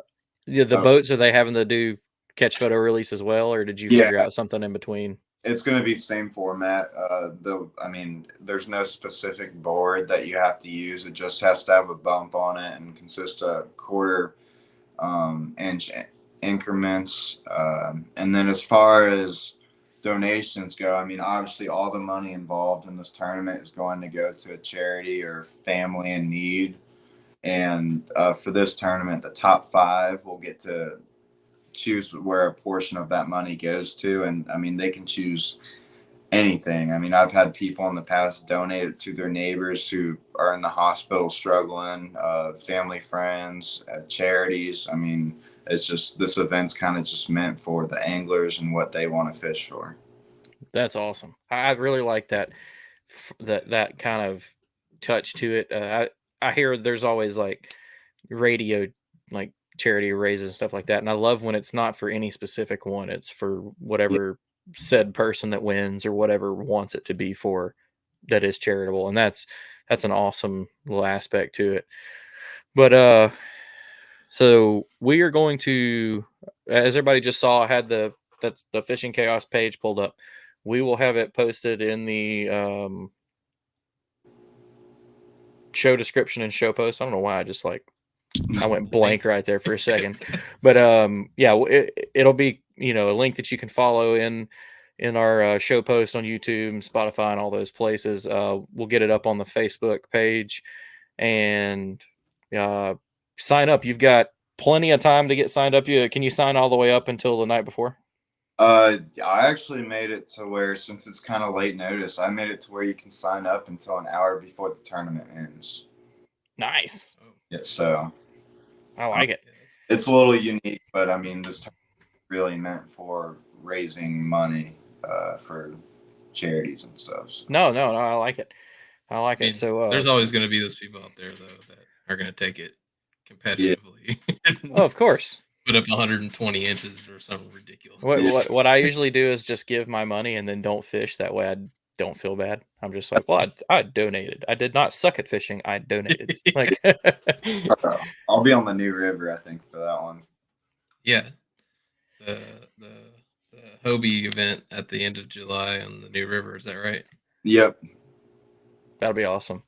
yeah, the oh, boats, are they having to do catch photo release as well, or did you yeah, figure out something in between? it's going to be same format. I mean, there's no specific board that you have to use. It just has to have a bump on it and consist of quarter inch increments. And then as far as donations go, I mean, obviously all the money involved in this tournament is going to go to a charity or family in need. And for this tournament, the top 5 will get to choose where a portion of that money goes to. And I mean, they can choose anything. I mean, I've had people in the past donate it to their neighbors who are in the hospital struggling, family, friends, charities. I mean, it's just this event's kind of just meant for the anglers and what they want to fish for. That's awesome. I really like that kind of touch to it. I hear there's always like radio like charity raises and stuff like that, and I love when it's not for any specific one. It's for Yeah, whatever said person that wins or whatever wants it to be for that is charitable, and that's an awesome little aspect to it. But so we are going to, as everybody just saw, I had that's the Fishing Chaos page pulled up. We will have it posted in the show description and show post. I don't know why I went blank right there for a second, but yeah, it'll be a link that you can follow in our show post on YouTube, Spotify, and all those places. We'll get it up on the Facebook page and sign up. You've got plenty of time to get signed up. Can you sign all the way up until the night before? I actually made it to where, since it's kind of late notice, I made it to where you can sign up until an hour before the tournament ends. Nice. Yeah, so I like it. it's a little unique, but I mean, this tournament is really meant for raising money for charities and stuff. So. No, I like it. I like I mean, it. So there's always going to be those people out there though that are going to take it Yeah. competitively. oh, of course. Put up 120 inches or something ridiculous. What I usually do is just give my money and then don't fish. That way I don't feel bad. I'm just like, well, I donated. I did not suck at fishing. I donated. Like, I'll be on the New River, I think, for that one. Yeah, the Hobie event at the end of July on the New River. Is that right? Yep. that'll be awesome.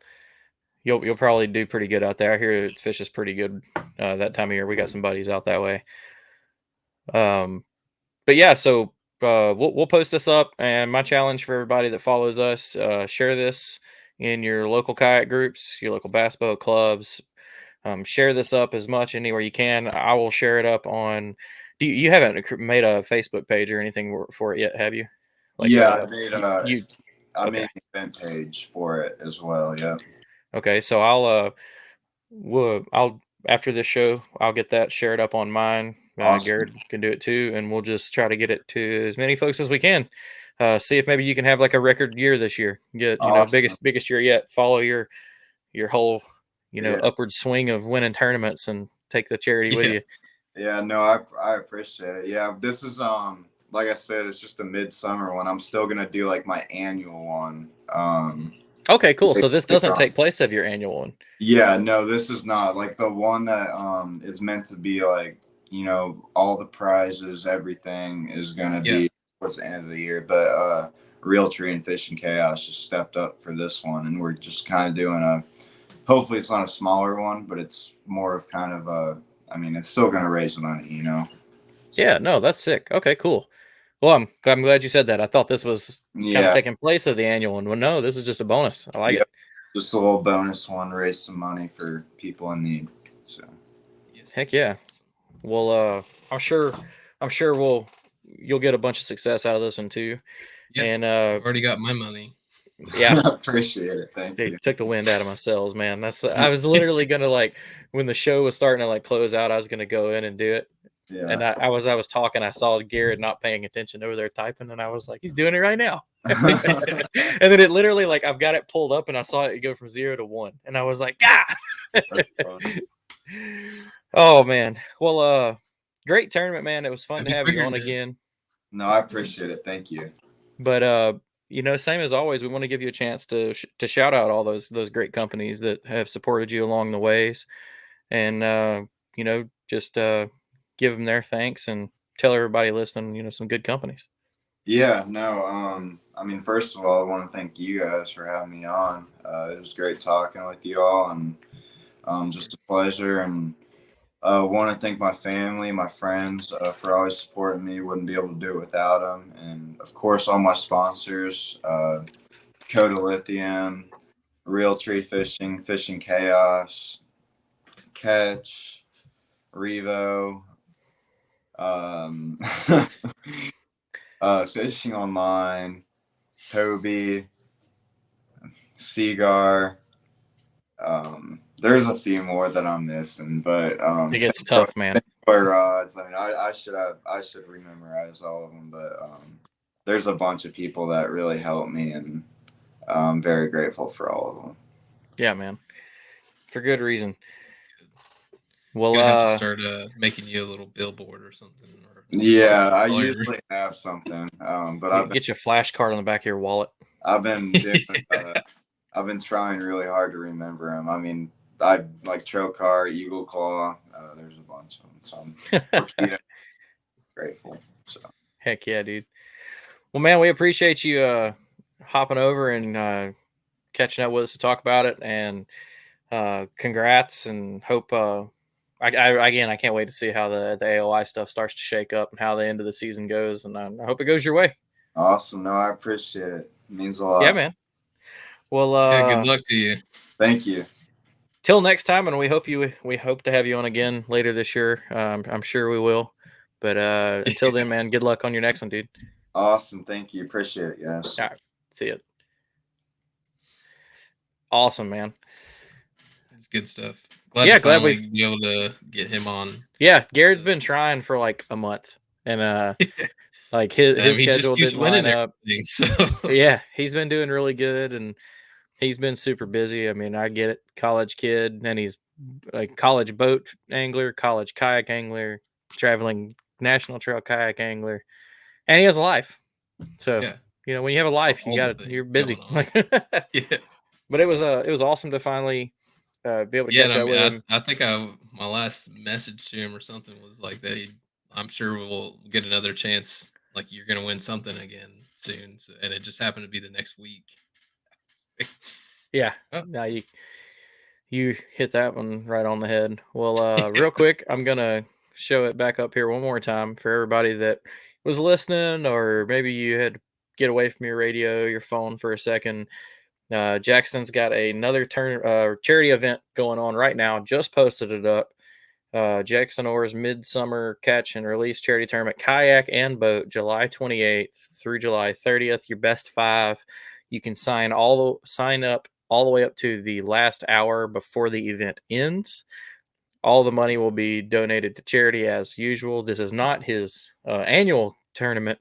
You'll probably do pretty good out there. I hear fish is pretty good that time of year. We got some buddies out that way. But yeah, so we'll post this up, and my challenge for everybody that follows us, share this in your local kayak groups, your local bass boat clubs. Share this up as much anywhere you can. I will share it up on. You haven't made a Facebook page or anything for it yet, have you? Like, yeah, I made an event page for it as well. Yeah. Okay, so I'll after this show, I'll get that shared up on mine. Awesome. Garrett can do it too, and we'll just try to get it to as many folks as we can. See if maybe you can have like a record year this year. Get Awesome. biggest year yet. Follow your whole Yeah. upward swing of winning tournaments and take the charity with you. Yeah, no, I appreciate it. Yeah, this is like I said, it's just a midsummer one. I'm still gonna do like my annual one. Okay, cool. So this doesn't take place of your annual one. Yeah, no, this is not like the one that is meant to be like, all the prizes, everything is gonna be towards the end of the year. But Realtree and Fishing Chaos just stepped up for this one, and we're just kind of doing hopefully it's not a smaller one, but it's more of kind of I mean, it's still gonna raise money, Yeah, no, that's sick. Okay, cool. Well, I'm glad you said that. I thought this was kind of Yeah. taking place of the annual one. Well, no, this is just a bonus. I like Yep. it. Just a little bonus one, raise some money for people in need. So Yes, Heck yeah. that's awesome. Well, I'm sure you'll get a bunch of success out of this one too. Yep, And I've already got my money. yeah, I appreciate it. Thank they you. took the wind out of my sails, man. I was literally gonna like when the show was starting to like close out, I was gonna go in and do it. And Yeah. I was talking, I saw Garrett not paying attention over there typing, and I was like, he's doing it right now. And then it literally like I've got it pulled up and I saw it go from 0 to 1. And I was like, ah. That's funny. Oh man. Well, great tournament, man. It was fun to Happy have you on Cricket Day. again. No, I appreciate it. Thank you. But same as always, we want to give you a chance to shout out all those great companies that have supported you along the ways, and just give them their thanks and tell everybody listening, some good companies. Yeah, no, I mean, first of all, I want to thank you guys for having me on. It was great talking with you all, and just a pleasure. And want to thank my family, my friends for always supporting me. Wouldn't be able to do it without them. And of course, all my sponsors, Coda Lithium, Real Tree Fishing, Fishing Chaos, Catch, Revo, um, Fishing Online, Hobie, Seagar. There's a few more that I'm missing, but It gets tough, man. rods. I mean, I should rememorize all of them, but there's a bunch of people that really helped me, and I'm very grateful for all of them. Yeah, man, for good reason. Well, Gonna have to start making you a little billboard or something. Or Yeah, I usually have something, but I've get you a flashcard on the back of your wallet. been doing, I've been trying really hard to remember them. I mean, I like Trocar, Eagle Claw. There's a bunch of them, so I'm grateful. So Heck yeah, dude. Well, man, we appreciate you hopping over and catching up with us to talk about it. And congrats, and hope. I can't wait to see how the AOI stuff starts to shake up and how the end of the season goes. And I hope it goes your way. awesome! No, I appreciate it. It means a lot. Yeah, man. Well, yeah, good luck to you. Thank you. Till next time, and we hope to have you on again later this year. I'm sure we will. But until then, man, good luck on your next one, dude. Awesome. Thank you. Appreciate it, guys. All right. See it. Awesome, man. It's good stuff. Glad we be able to get him on. Yeah, Garrett's been trying for like a month, and like his schedule didn't line up. So. Yeah, he's been doing really good, and he's been super busy. I mean, I get it, college kid, and he's like college boat angler, college kayak angler, traveling national trail kayak angler, and he has a life. So yeah. When you have a life, you're busy. Yeah. But it was awesome to finally be able to catch up with him. I think my last message to him or something was like that. I'm sure we'll get another chance. Like you're gonna win something again soon, and it just happened to be the next week. Yeah, no, you hit that one right on the head. Well, real quick, I'm gonna show it back up here one more time for everybody that was listening, or maybe you had to get away from your radio, your phone for a second. Jackson's got another charity event going on right now. Just posted it up. Jaxton Orr's Midsummer Catch and Release Charity Tournament, kayak and boat, July 28th through July 30th. Your best 5. You can sign up all the way up to the last hour before the event ends. All the money will be donated to charity as usual. This is not his annual tournament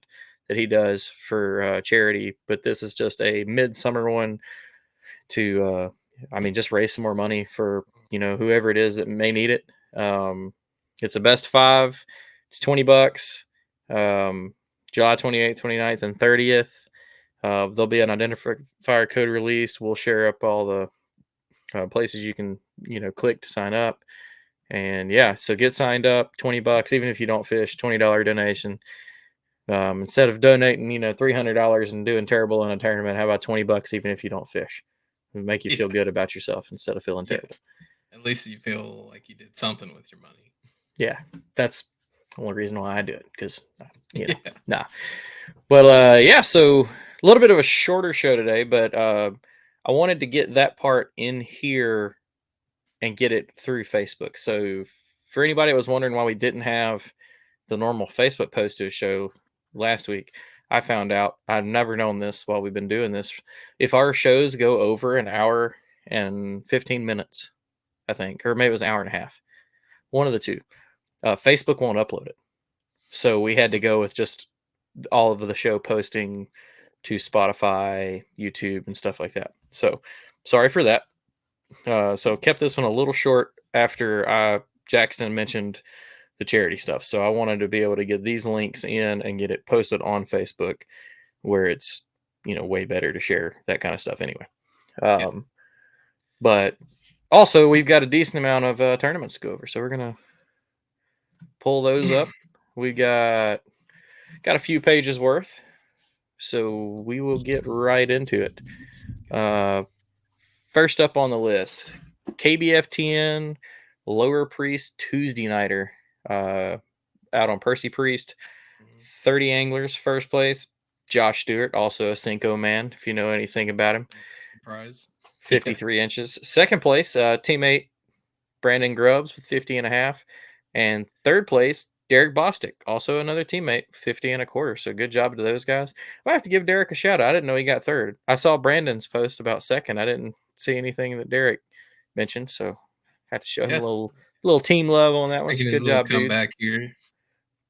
that he does for charity, but this is just a midsummer one to just raise some more money for whoever it is that may need it. It's a best 5. It's $20. July 28th, 29th, and 30th. There'll be an identifier code released. We'll share up all the places you can click to sign up. And yeah, so get signed up. $20, even if you don't fish. $20 donation. Instead of donating, $300 and doing terrible in a tournament, how about $20 even if you don't fish? It'll make you feel good about yourself instead of feeling terrible. At least you feel like you did something with your money. Yeah, that's Only reason why I do it, because Yeah. nah. But yeah, so a little bit of a shorter show today, but I wanted to get that part in here and get it through Facebook. So for anybody that was wondering why we didn't have the normal Facebook post to a show last week, I found out, I've never known this while we've been doing this. If our shows go over an hour and 15 minutes, I think, or maybe it was an hour and a half, one of the two, Facebook won't upload it. So we had to go with just all of the show posting to Spotify, YouTube, and stuff like that. So sorry for that. So kept this one a little short after Jaxton mentioned the charity stuff. So I wanted to be able to get these links in and get it posted on Facebook, where it's way better to share that kind of stuff anyway. But also we've got a decent amount of tournaments to go over, so we're gonna pull those up. We got a few pages worth, so we will get right into it. First up on the list, KBF 10 Lower Priest Tuesday Nighter out on Percy Priest. 30 anglers, first place. Josh Stewart, also a Cinco man, if you know anything about him. Prize. 53 inches. Second place, teammate Brandon Grubbs with 50 and a half. And third place, Derek Bostic, also another teammate, 50 and a quarter. So good job to those guys. I have to give Derek a shout out. I didn't know he got third. I saw Brandon's post about second. I didn't see anything that Derek mentioned, so I had to show him a little team love on that one. So good job, dudes. Comeback here.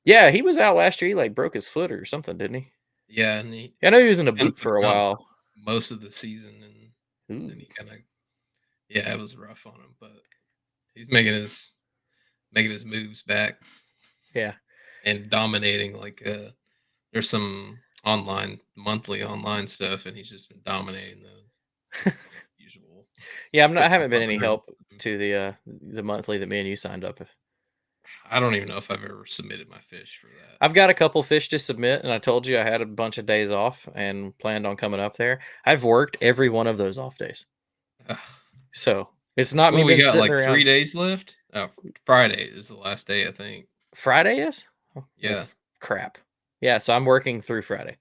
Yeah, he was out last year. He like broke his foot or something, didn't he? Yeah, and I know he was in a boot for a while. Most of the season, and then he kind of, it was rough on him, but he's making his moves back. Yeah, and dominating. Like there's some monthly online stuff, and he's just been dominating those. Usual. Yeah, I haven't been any help to the monthly that me and you signed up. I don't even know if I've ever submitted my fish for that. I've got a couple fish to submit, and I told you I had a bunch of days off and planned on coming up there. I've worked every one of those off days. So it's not me. We got like around. 3 days left. Oh, Friday is the last day, I think. Friday is? Yeah. Crap. Yeah, so I'm working through Friday.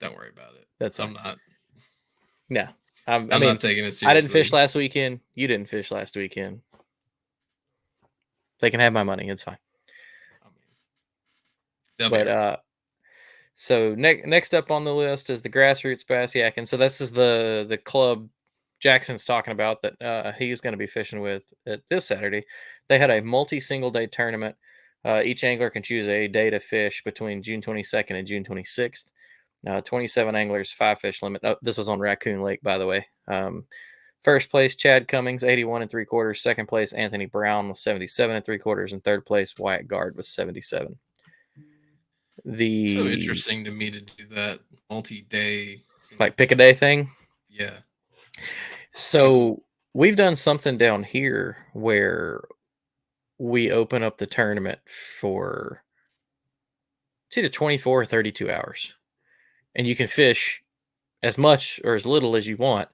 Don't worry about it. That's I'm not. No. I'm not taking it seriously. I didn't fish last weekend. You didn't fish last weekend. They can have my money. It's fine. So next up on the list is the Grassroots Bass Yakin. So this is the club Jackson's talking about that he's going to be fishing with this Saturday. They had a multi-single day tournament. Each angler can choose a day to fish between June 22nd and June 26th. 27 anglers, 5 fish limit. Oh, this was on Raccoon Lake, by the way. First place, Chad Cummings, 81 3/4. Second place, Anthony Brown with 77 3/4. And third place, Wyatt Guard with 77. It's so interesting to me to do that multi-day, like pick a day thing. Yeah. So we've done something down here where we open up the tournament for it's either 24 or 32 hours, and you can fish as much or as little as you want,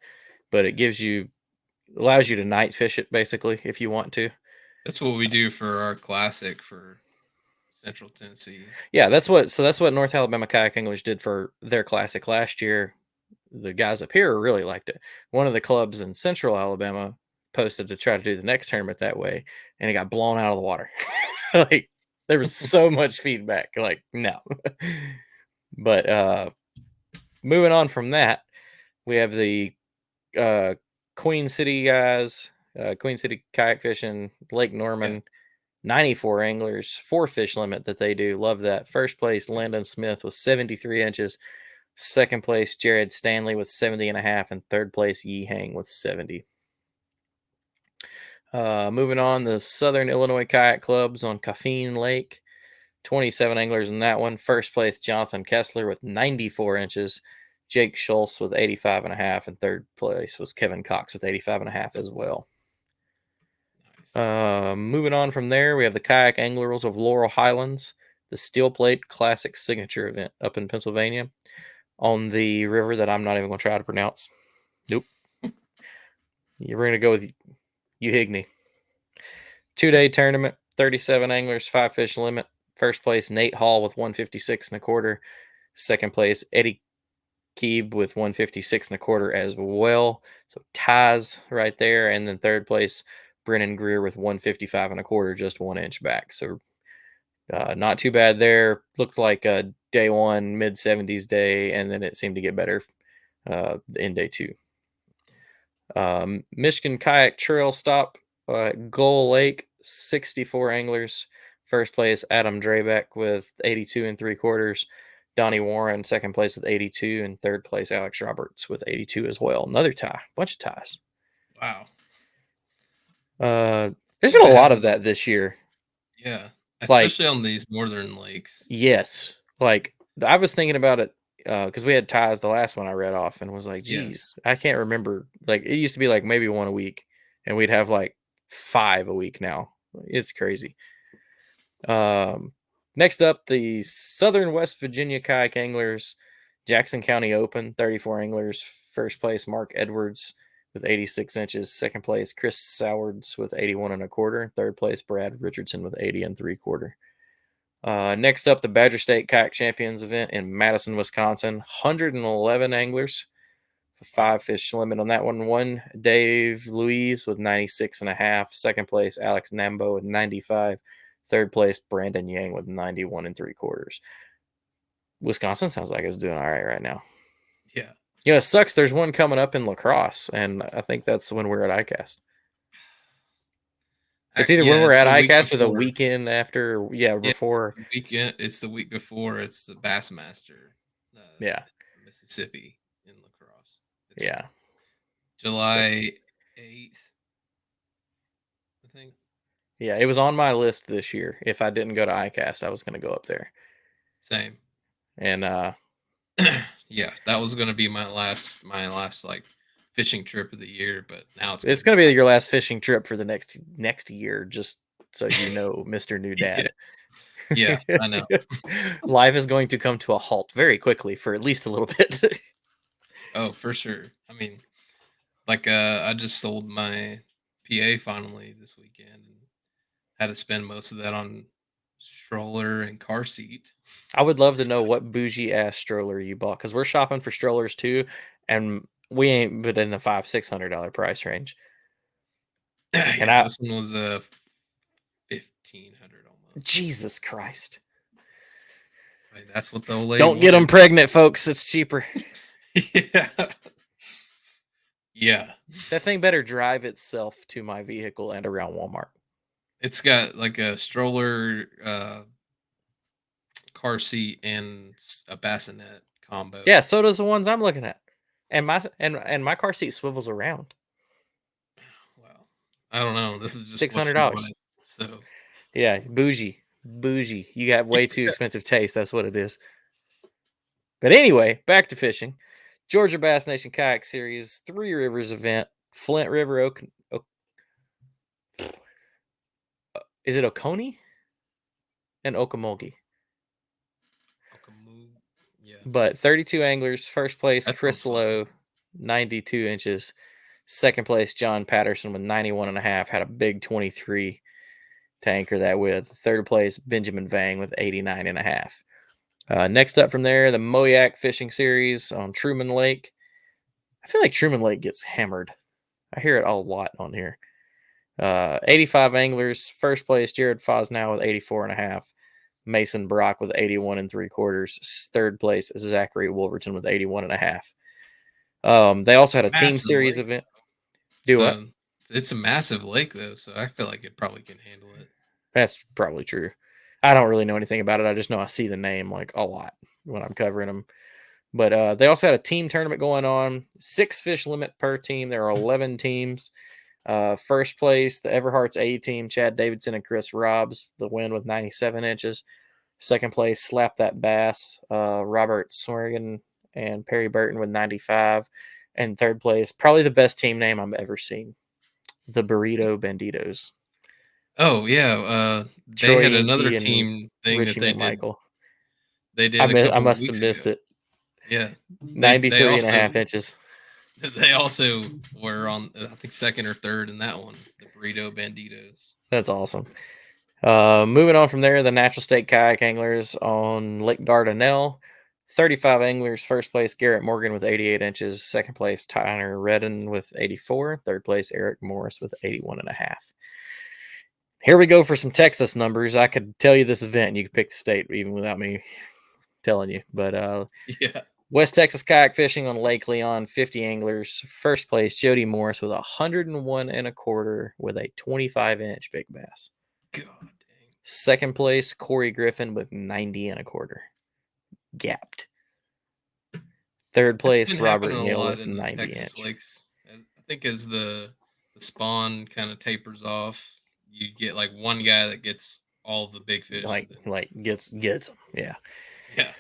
but it allows you to night fish it basically if you want to. That's what we do for our classic for Central Tennessee. Yeah, that's what North Alabama Kayak Anglers did for their classic last year. The guys up here really liked it. One of the clubs in Central Alabama posted to try to do the next tournament that way, and it got blown out of the water. Like there was so much feedback. Like no. But moving on from that, we have the Queen City guys, Queen City Kayak Fishing, Lake Norman. 94 anglers, 4 fish limit that they do. Love that. First place, Landon Smith with 73 inches. Second place, Jared Stanley with 70 and a half. And third place, Yi Hang with 70. Moving on, the Southern Illinois Kayak Clubs on Caffeine Lake. 27 anglers in that one. First place, Jonathan Kessler with 94 inches. Jake Schultz with 85 and a half. And third place was Kevin Cox with 85 and a half as well. Moving on from there, we have the Kayak Anglers of Laurel Highlands, the Steel Plate Classic Signature event up in Pennsylvania on the river that I'm not even going to try to pronounce. Nope. You're going to go with Uhigney. 2-day tournament. 37 anglers, 5 fish limit. First place, Nate Hall with 156 1/4. Second place, Eddie Keeb with 156 1/4 as well. So ties right there. And then third place, Brennan Greer with 155 1/4, just 1 inch back. So not too bad there. Looked like a day one, mid 70s day, and then it seemed to get better in day two. Michigan Kayak Trail Stop at Gull Lake, 64 anglers. First place, Adam Drabeck with 82 3/4. Donnie Warren, second place with 82, and third place, Alex Roberts with 82 as well. Another tie, bunch of ties. Wow. There's been a lot of that this year. Yeah, especially on these northern lakes. Yes, like I was thinking about it because we had ties the last one I read off, and was like, geez, I can't remember. Like it used to be like maybe 1 a week, and we'd have like 5 a week now. It's crazy. Next up, the Southern West Virginia Kayak Anglers Jackson County Open, 34 anglers. First place, Mark Edwards with 86 inches. Second place, Chris Sowards with 81 1/4. Third place, Brad Richardson with 80 3/4. Next up, the Badger State Kayak Champions event in Madison, Wisconsin. 111 anglers. 5 fish limit on that one. One, Dave Louise with 96 1/2. Second place, Alex Nambo with 95. Third place, Brandon Yang with 91 3/4. Wisconsin sounds like it's doing all right now. Yeah. Yeah, it sucks. There's one coming up in La Crosse, and I think that's when we're at ICAST. It's either when we're at ICAST or the weekend after. Yeah, before. Weekend. It's the week before. It's the Bassmaster. Mississippi in La Crosse. It's July 8th, I think. Yeah, it was on my list this year. If I didn't go to ICAST, I was going to go up there. Same. And yeah, that was going to be my last like fishing trip of the year, but now it's going to be your last fishing trip for the next year, just so you know, Mr. New Dad. Yeah, I know. Life is going to come to a halt very quickly for at least a little bit. Oh, for sure. I mean, like I just sold my PA finally this weekend and had to spend most of that on stroller and car seat. I would love to know what bougie ass stroller you bought, because we're shopping for strollers too, and we ain't but in the $500-600 price range. And this one was $1,500 almost. Jesus Christ! I mean, that's what the old lady don't get them pregnant, folks. It's cheaper. Yeah. Yeah. That thing better drive itself to my vehicle and around Walmart. It's got like a stroller, car seat, and a bassinet combo. Yeah, so does the ones I'm looking at. And my car seat swivels around. Wow. I don't know. This is just $600. So yeah, bougie. You got way too expensive taste. That's what it is. But anyway, back to fishing. Georgia Bass Nation Kayak Series 3 Rivers event. Flint River, is it Oconee? And Okmulgee. Yeah. But 32 anglers. First place, Chris Lowe, 92 inches. Second place, John Patterson with 91 1/2. Had a big 23 to anchor that with. Third place, Benjamin Vang with 89 1/2. Next up from there, the Moyak Fishing Series on Truman Lake. I feel like Truman Lake gets hammered. I hear it a lot on here. 85 anglers. First place, Jared Fosnow with 84 1/2. Mason Brock with 81 3/4. Third place, Zachary Wolverton with 81 1/2. They also had a team series event. What? It's a massive lake, though, so I feel like it probably can handle it. That's probably true. I don't really know anything about it. I just know I see the name like a lot when I'm covering them. But they also had a team tournament going on. 6 fish limit per team. There are 11 teams. First place, the Everhart's A team, Chad Davidson and Chris Robbs, the win with 97 inches. Second place, Slap That Bass, Robert Swergen and Perry Burton with 95. And third place, probably the best team name I've ever seen, the Burrito Banditos. Oh, yeah. They had another team thing Richie that they Michael. They did. I must have missed it. Yeah. 93 1/2 inches. They also were on, I think, second or third in that one, the Burrito Banditos. That's awesome. Moving on from there, the Natural State Kayak Anglers on Lake Dardanelle. 35 anglers. First place, Garrett Morgan with 88 inches. Second place, Tyler Redden with 84. Third place, Eric Morris with 81.5. Here we go for some Texas numbers. I could tell you this event, and you could pick the state even without me telling you. But Yeah. West Texas Kayak Fishing on Lake Leon, 50 anglers. First place, Jody Morris with 101.25 with a 25-inch big bass. God dang. Second place, Corey Griffin with 90.25. Gapped. Third place, That's been Robert happening a Neal lot with in the 90 Texas inch. lakes. I think as the spawn kind of tapers off, you get like one guy that gets all the big fish. Like gets them. Yeah. Yeah.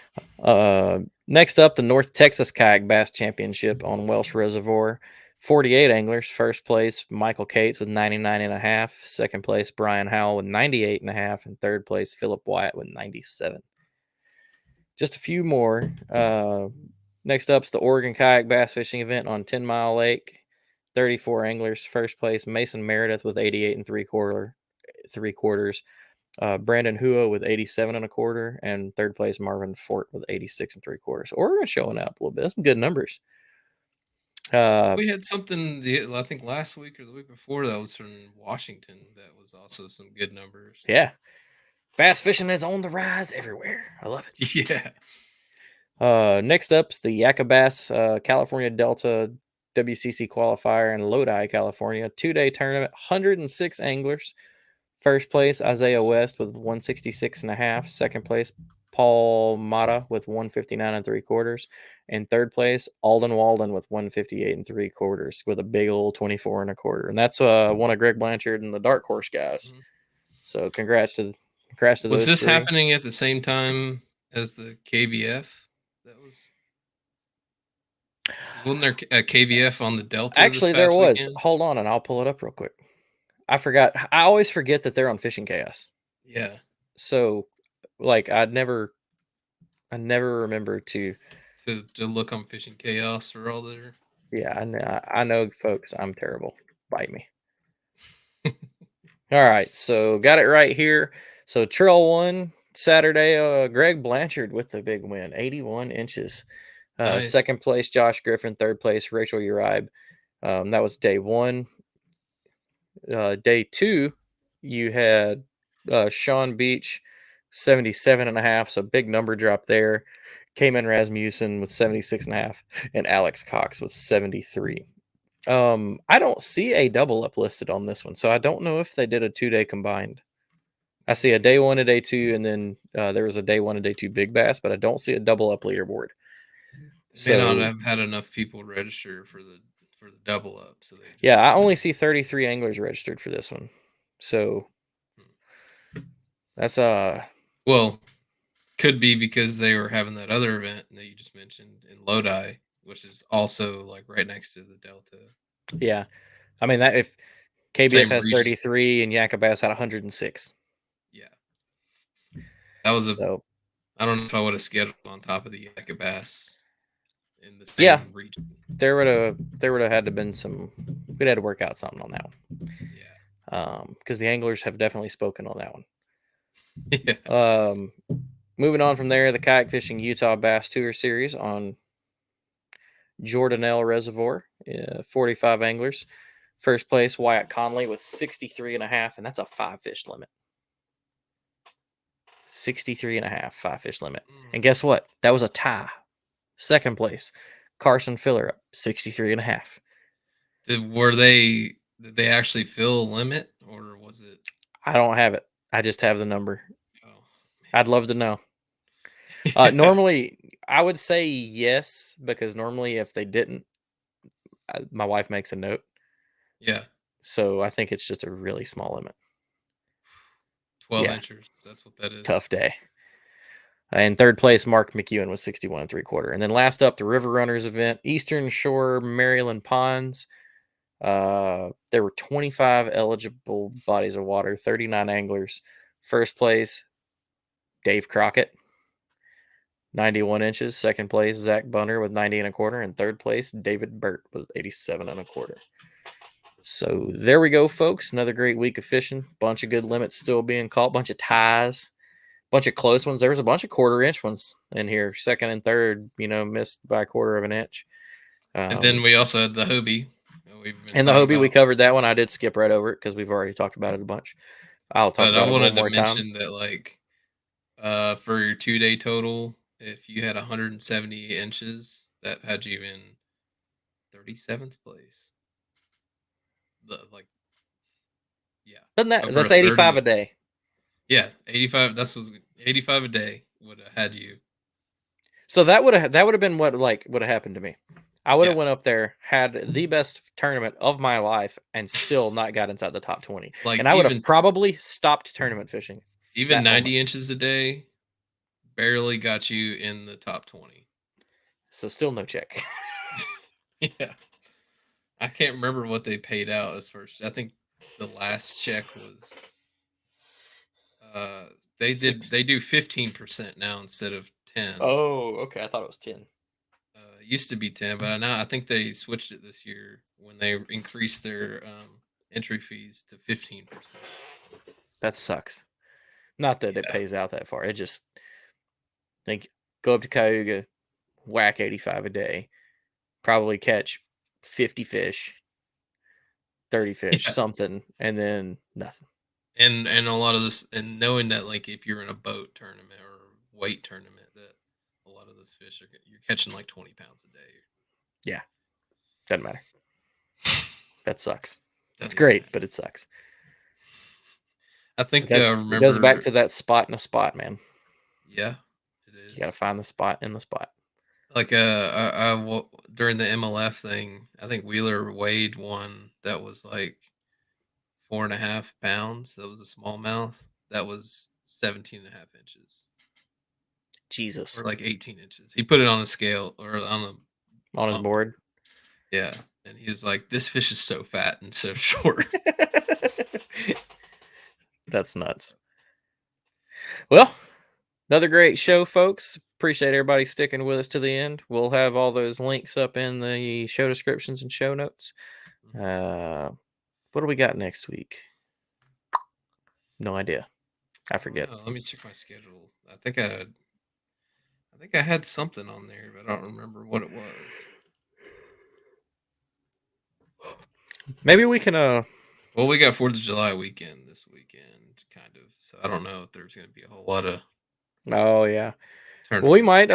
Next up, the North Texas Kayak Bass Championship on Welsh Reservoir. 48 anglers. First place, Michael Cates with 99.5. Second place, Brian Howell with 98.5. And third place, Philip Wyatt with 97. Just a few more. Next up is the Oregon Kayak Bass Fishing Event on 10 Mile Lake. 34 anglers. First place, Mason Meredith with 88.75. Brandon Hua with 87.25, and third place Marvin Fort with 86.75. So Oregon showing up a little bit. That's some good numbers. We had something I think last week or the week before that was from Washington. That was also some good numbers. Yeah, bass fishing is on the rise everywhere. I love it. Yeah. Next up is the Yakka Bass California Delta WCC qualifier in Lodi, California. 2-day tournament, 106 anglers. First place, Isaiah West with 166.5. Second place, Paul Mata with 159.75. And third place, Alden Walden with 158.75 with a big old 24.25. And that's one of Greg Blanchard and the Dark Horse guys. Mhm. So congrats to Was those this three. happening at the same time as the KBF? Wasn't there a KBF on the Delta? Actually, this there past was. Weekend? Hold on, and I'll pull it up real quick. I forgot. I always forget that they're on Fishing Chaos. Yeah. So, like, I never remember to look on Fishing Chaos for all their. Yeah, I know, folks. I'm terrible. Bite me. All right, so got it right here. So Trail 1 Saturday, Greg Blanchard with the big win, 81 inches. Nice. Second place, Josh Griffin. Third place, Rachel Uribe. That was day 1. Day 2, you had Sean Beach, 77.5. So big number drop there. Cayman Rasmussen with 76.5, and Alex Cox with 73. I don't see a double up listed on this one, so I don't know if they did a 2-day combined. I see a day 1, a day 2, and then there was a day 1, a day 2 big bass, but I don't see a double up leaderboard. They may not have had enough people register for the double up, so they yeah, I only see 33 anglers registered for this one, so that's well, could be because they were having that other event that you just mentioned in Lodi, which is also like right next to the Delta. Yeah, I mean that if KBF has 33 and Yakka Bass had 106. Yeah, that was so. I don't know if I would have scheduled on top of the Yakka Bass in the same region. There would have had to been some. We'd had to work out something on that one. Yeah. Because the anglers have definitely spoken on that one. Yeah. Moving on from there, the Kayak Fishing Utah Bass Tour Series on Jordanelle Reservoir, 45 anglers. First place, Wyatt Conley with 63.5, and that's a 5-fish limit. 63.5, 5-fish limit. And guess what? That was a tie. Second place, Carson Fillerup, 63.5. Did they actually fill a limit, or was it? I don't have it. I just have the number. Oh, I'd love to know. Normally, I would say yes, because normally if they didn't, my wife makes a note. Yeah. So I think it's just a really small limit. 12 inchers. That's what that is. Tough day. And third place, Mark McEwen was 61.75. And then last up, the River Runners event, Eastern Shore, Maryland Ponds. There were 25 eligible bodies of water, 39 anglers. First place, Dave Crockett, 91 inches. Second place, Zach Bunner with 90.25. And third place, David Burt with 87.25. So there we go, folks. Another great week of fishing. Bunch of good limits still being caught. Bunch of ties. Bunch of close ones. There was a bunch of 1/4 inch ones in here. Second and third, missed by 1/4 of an inch. And then we also had the Hobie. And the Hobie, we covered that one. I did skip right over it because we've already talked about it a bunch. I'll talk about it one more time. I wanted to mention that, like, for your 2-day total, if you had 170 inches, that had you in 37th place. That's 85 a day. Yeah, 85. That was 85 a day would have had you. So that would have been what would have happened to me. I would have went up there, had the best tournament of my life, and still not got inside the top 20. And I would have probably stopped tournament fishing. Even 90 inches a day barely got you in the top 20. So still no check. Yeah. I can't remember what they paid out as first. I think the last check was they do 15% now instead of 10. Oh, okay. I thought it was 10. It used to be 10, but now I think they switched it this year when they increased their entry fees to 15%. That sucks. Not that it pays out that far. It just go up to Cayuga, whack 85 a day, probably catch 50 fish, 30 fish, something, and then nothing. And a lot of this, and knowing that, like, if you're in a boat tournament or weight tournament, that a lot of those fish you're catching like 20 pounds a day. Yeah, doesn't matter. That sucks. That's great, but it sucks. I think it goes back to that spot in a spot, man. Yeah, it is. You got to find the spot in the spot. Like during the MLF thing, I think Wheeler weighed one that was like 4.5 pounds. That was a smallmouth. That was 17.5 inches. Jesus. Or like 18 inches. He put it on a scale or on his board. Yeah. And he was like, this fish is so fat and so short. That's nuts. Well, another great show, folks. Appreciate everybody sticking with us to the end. We'll have all those links up in the show descriptions and show notes. What do we got next week? No idea. I forget. Let me check my schedule. I think I had something on there, but I don't remember what it was. Maybe we can well, we got 4th of July weekend this weekend, kind of. So I don't know if there's going to be a whole lot of. Oh yeah. Well, we might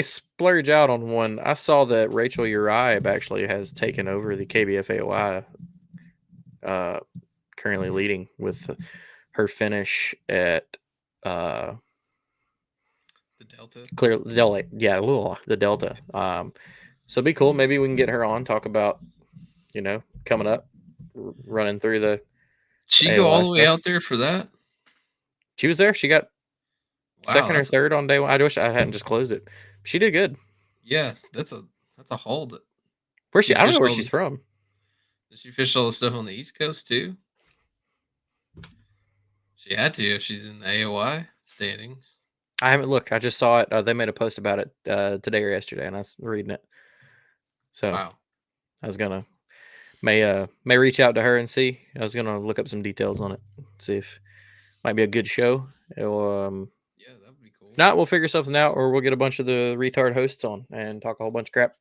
splurge out on one. I saw that Rachel Uribe actually has taken over the KBFAOI, currently leading with her finish at the Delta. The Delta. So it'd be cool. Maybe we can get her on, talk about, coming up, running through the. She go all the way out there for that? She was there. She got second or third on day one. I wish I hadn't just closed it. She did good. Yeah, that's a haul. Where's she? I don't know where she's from. Did she fish all the stuff on the East Coast too? She had to if she's in the AOI standings. I haven't looked. I just saw it. They made a post about it today or yesterday, and I was reading it. So wow. I was gonna may reach out to her and see. I was gonna look up some details on it, see if it might be a good show. Yeah, that would be cool. If not, we'll figure something out, or we'll get a bunch of the retard hosts on and talk a whole bunch of crap.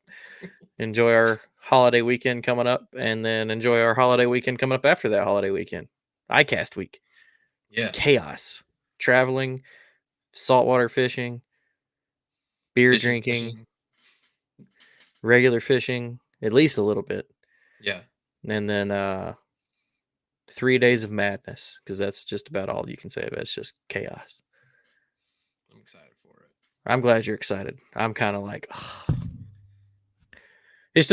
Enjoy our holiday weekend coming up, and then enjoy our holiday weekend coming up after that holiday weekend. ICAST week. Yeah. Chaos. Traveling, saltwater fishing, beer drinking, regular fishing, at least a little bit. Yeah. And then 3 days of madness, because that's just about all you can say about it. It's just chaos. I'm excited for it. I'm glad you're excited. I'm kind of like, ugh. It's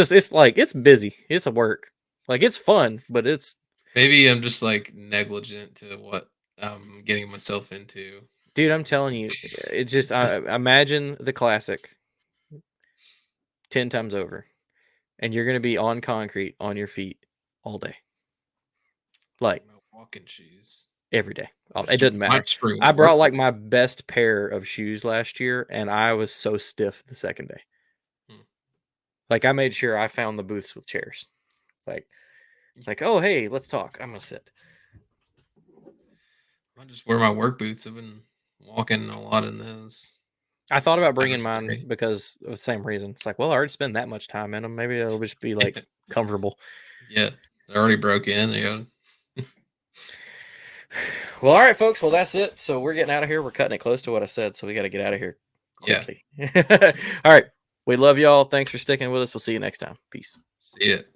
busy. It's a work. Like, it's fun, but it's. Maybe I'm just like negligent to what I'm getting myself into. Dude, I'm telling you, it's just, imagine the classic 10 times over, and you're going to be on concrete on your feet all day. Like, walking shoes. Every day. It doesn't matter. I brought like my best pair of shoes last year, and I was so stiff the second day. Like, I made sure I found the booths with chairs. Like, Like, oh, hey, let's talk. I'm gonna sit. I just wear my work boots. I've been walking a lot in those. I thought about bringing Pepper spray. mine because of the same reason. It's like, well, I already spend that much time in them. Maybe it'll just be like comfortable. Yeah, they already broke in. Yeah. Well, all right, folks. Well, that's it. So we're getting out of here. We're cutting it close to what I said, so we got to get out of here quickly. All right. We love y'all. Thanks for sticking with us. We'll see you next time. Peace. See it.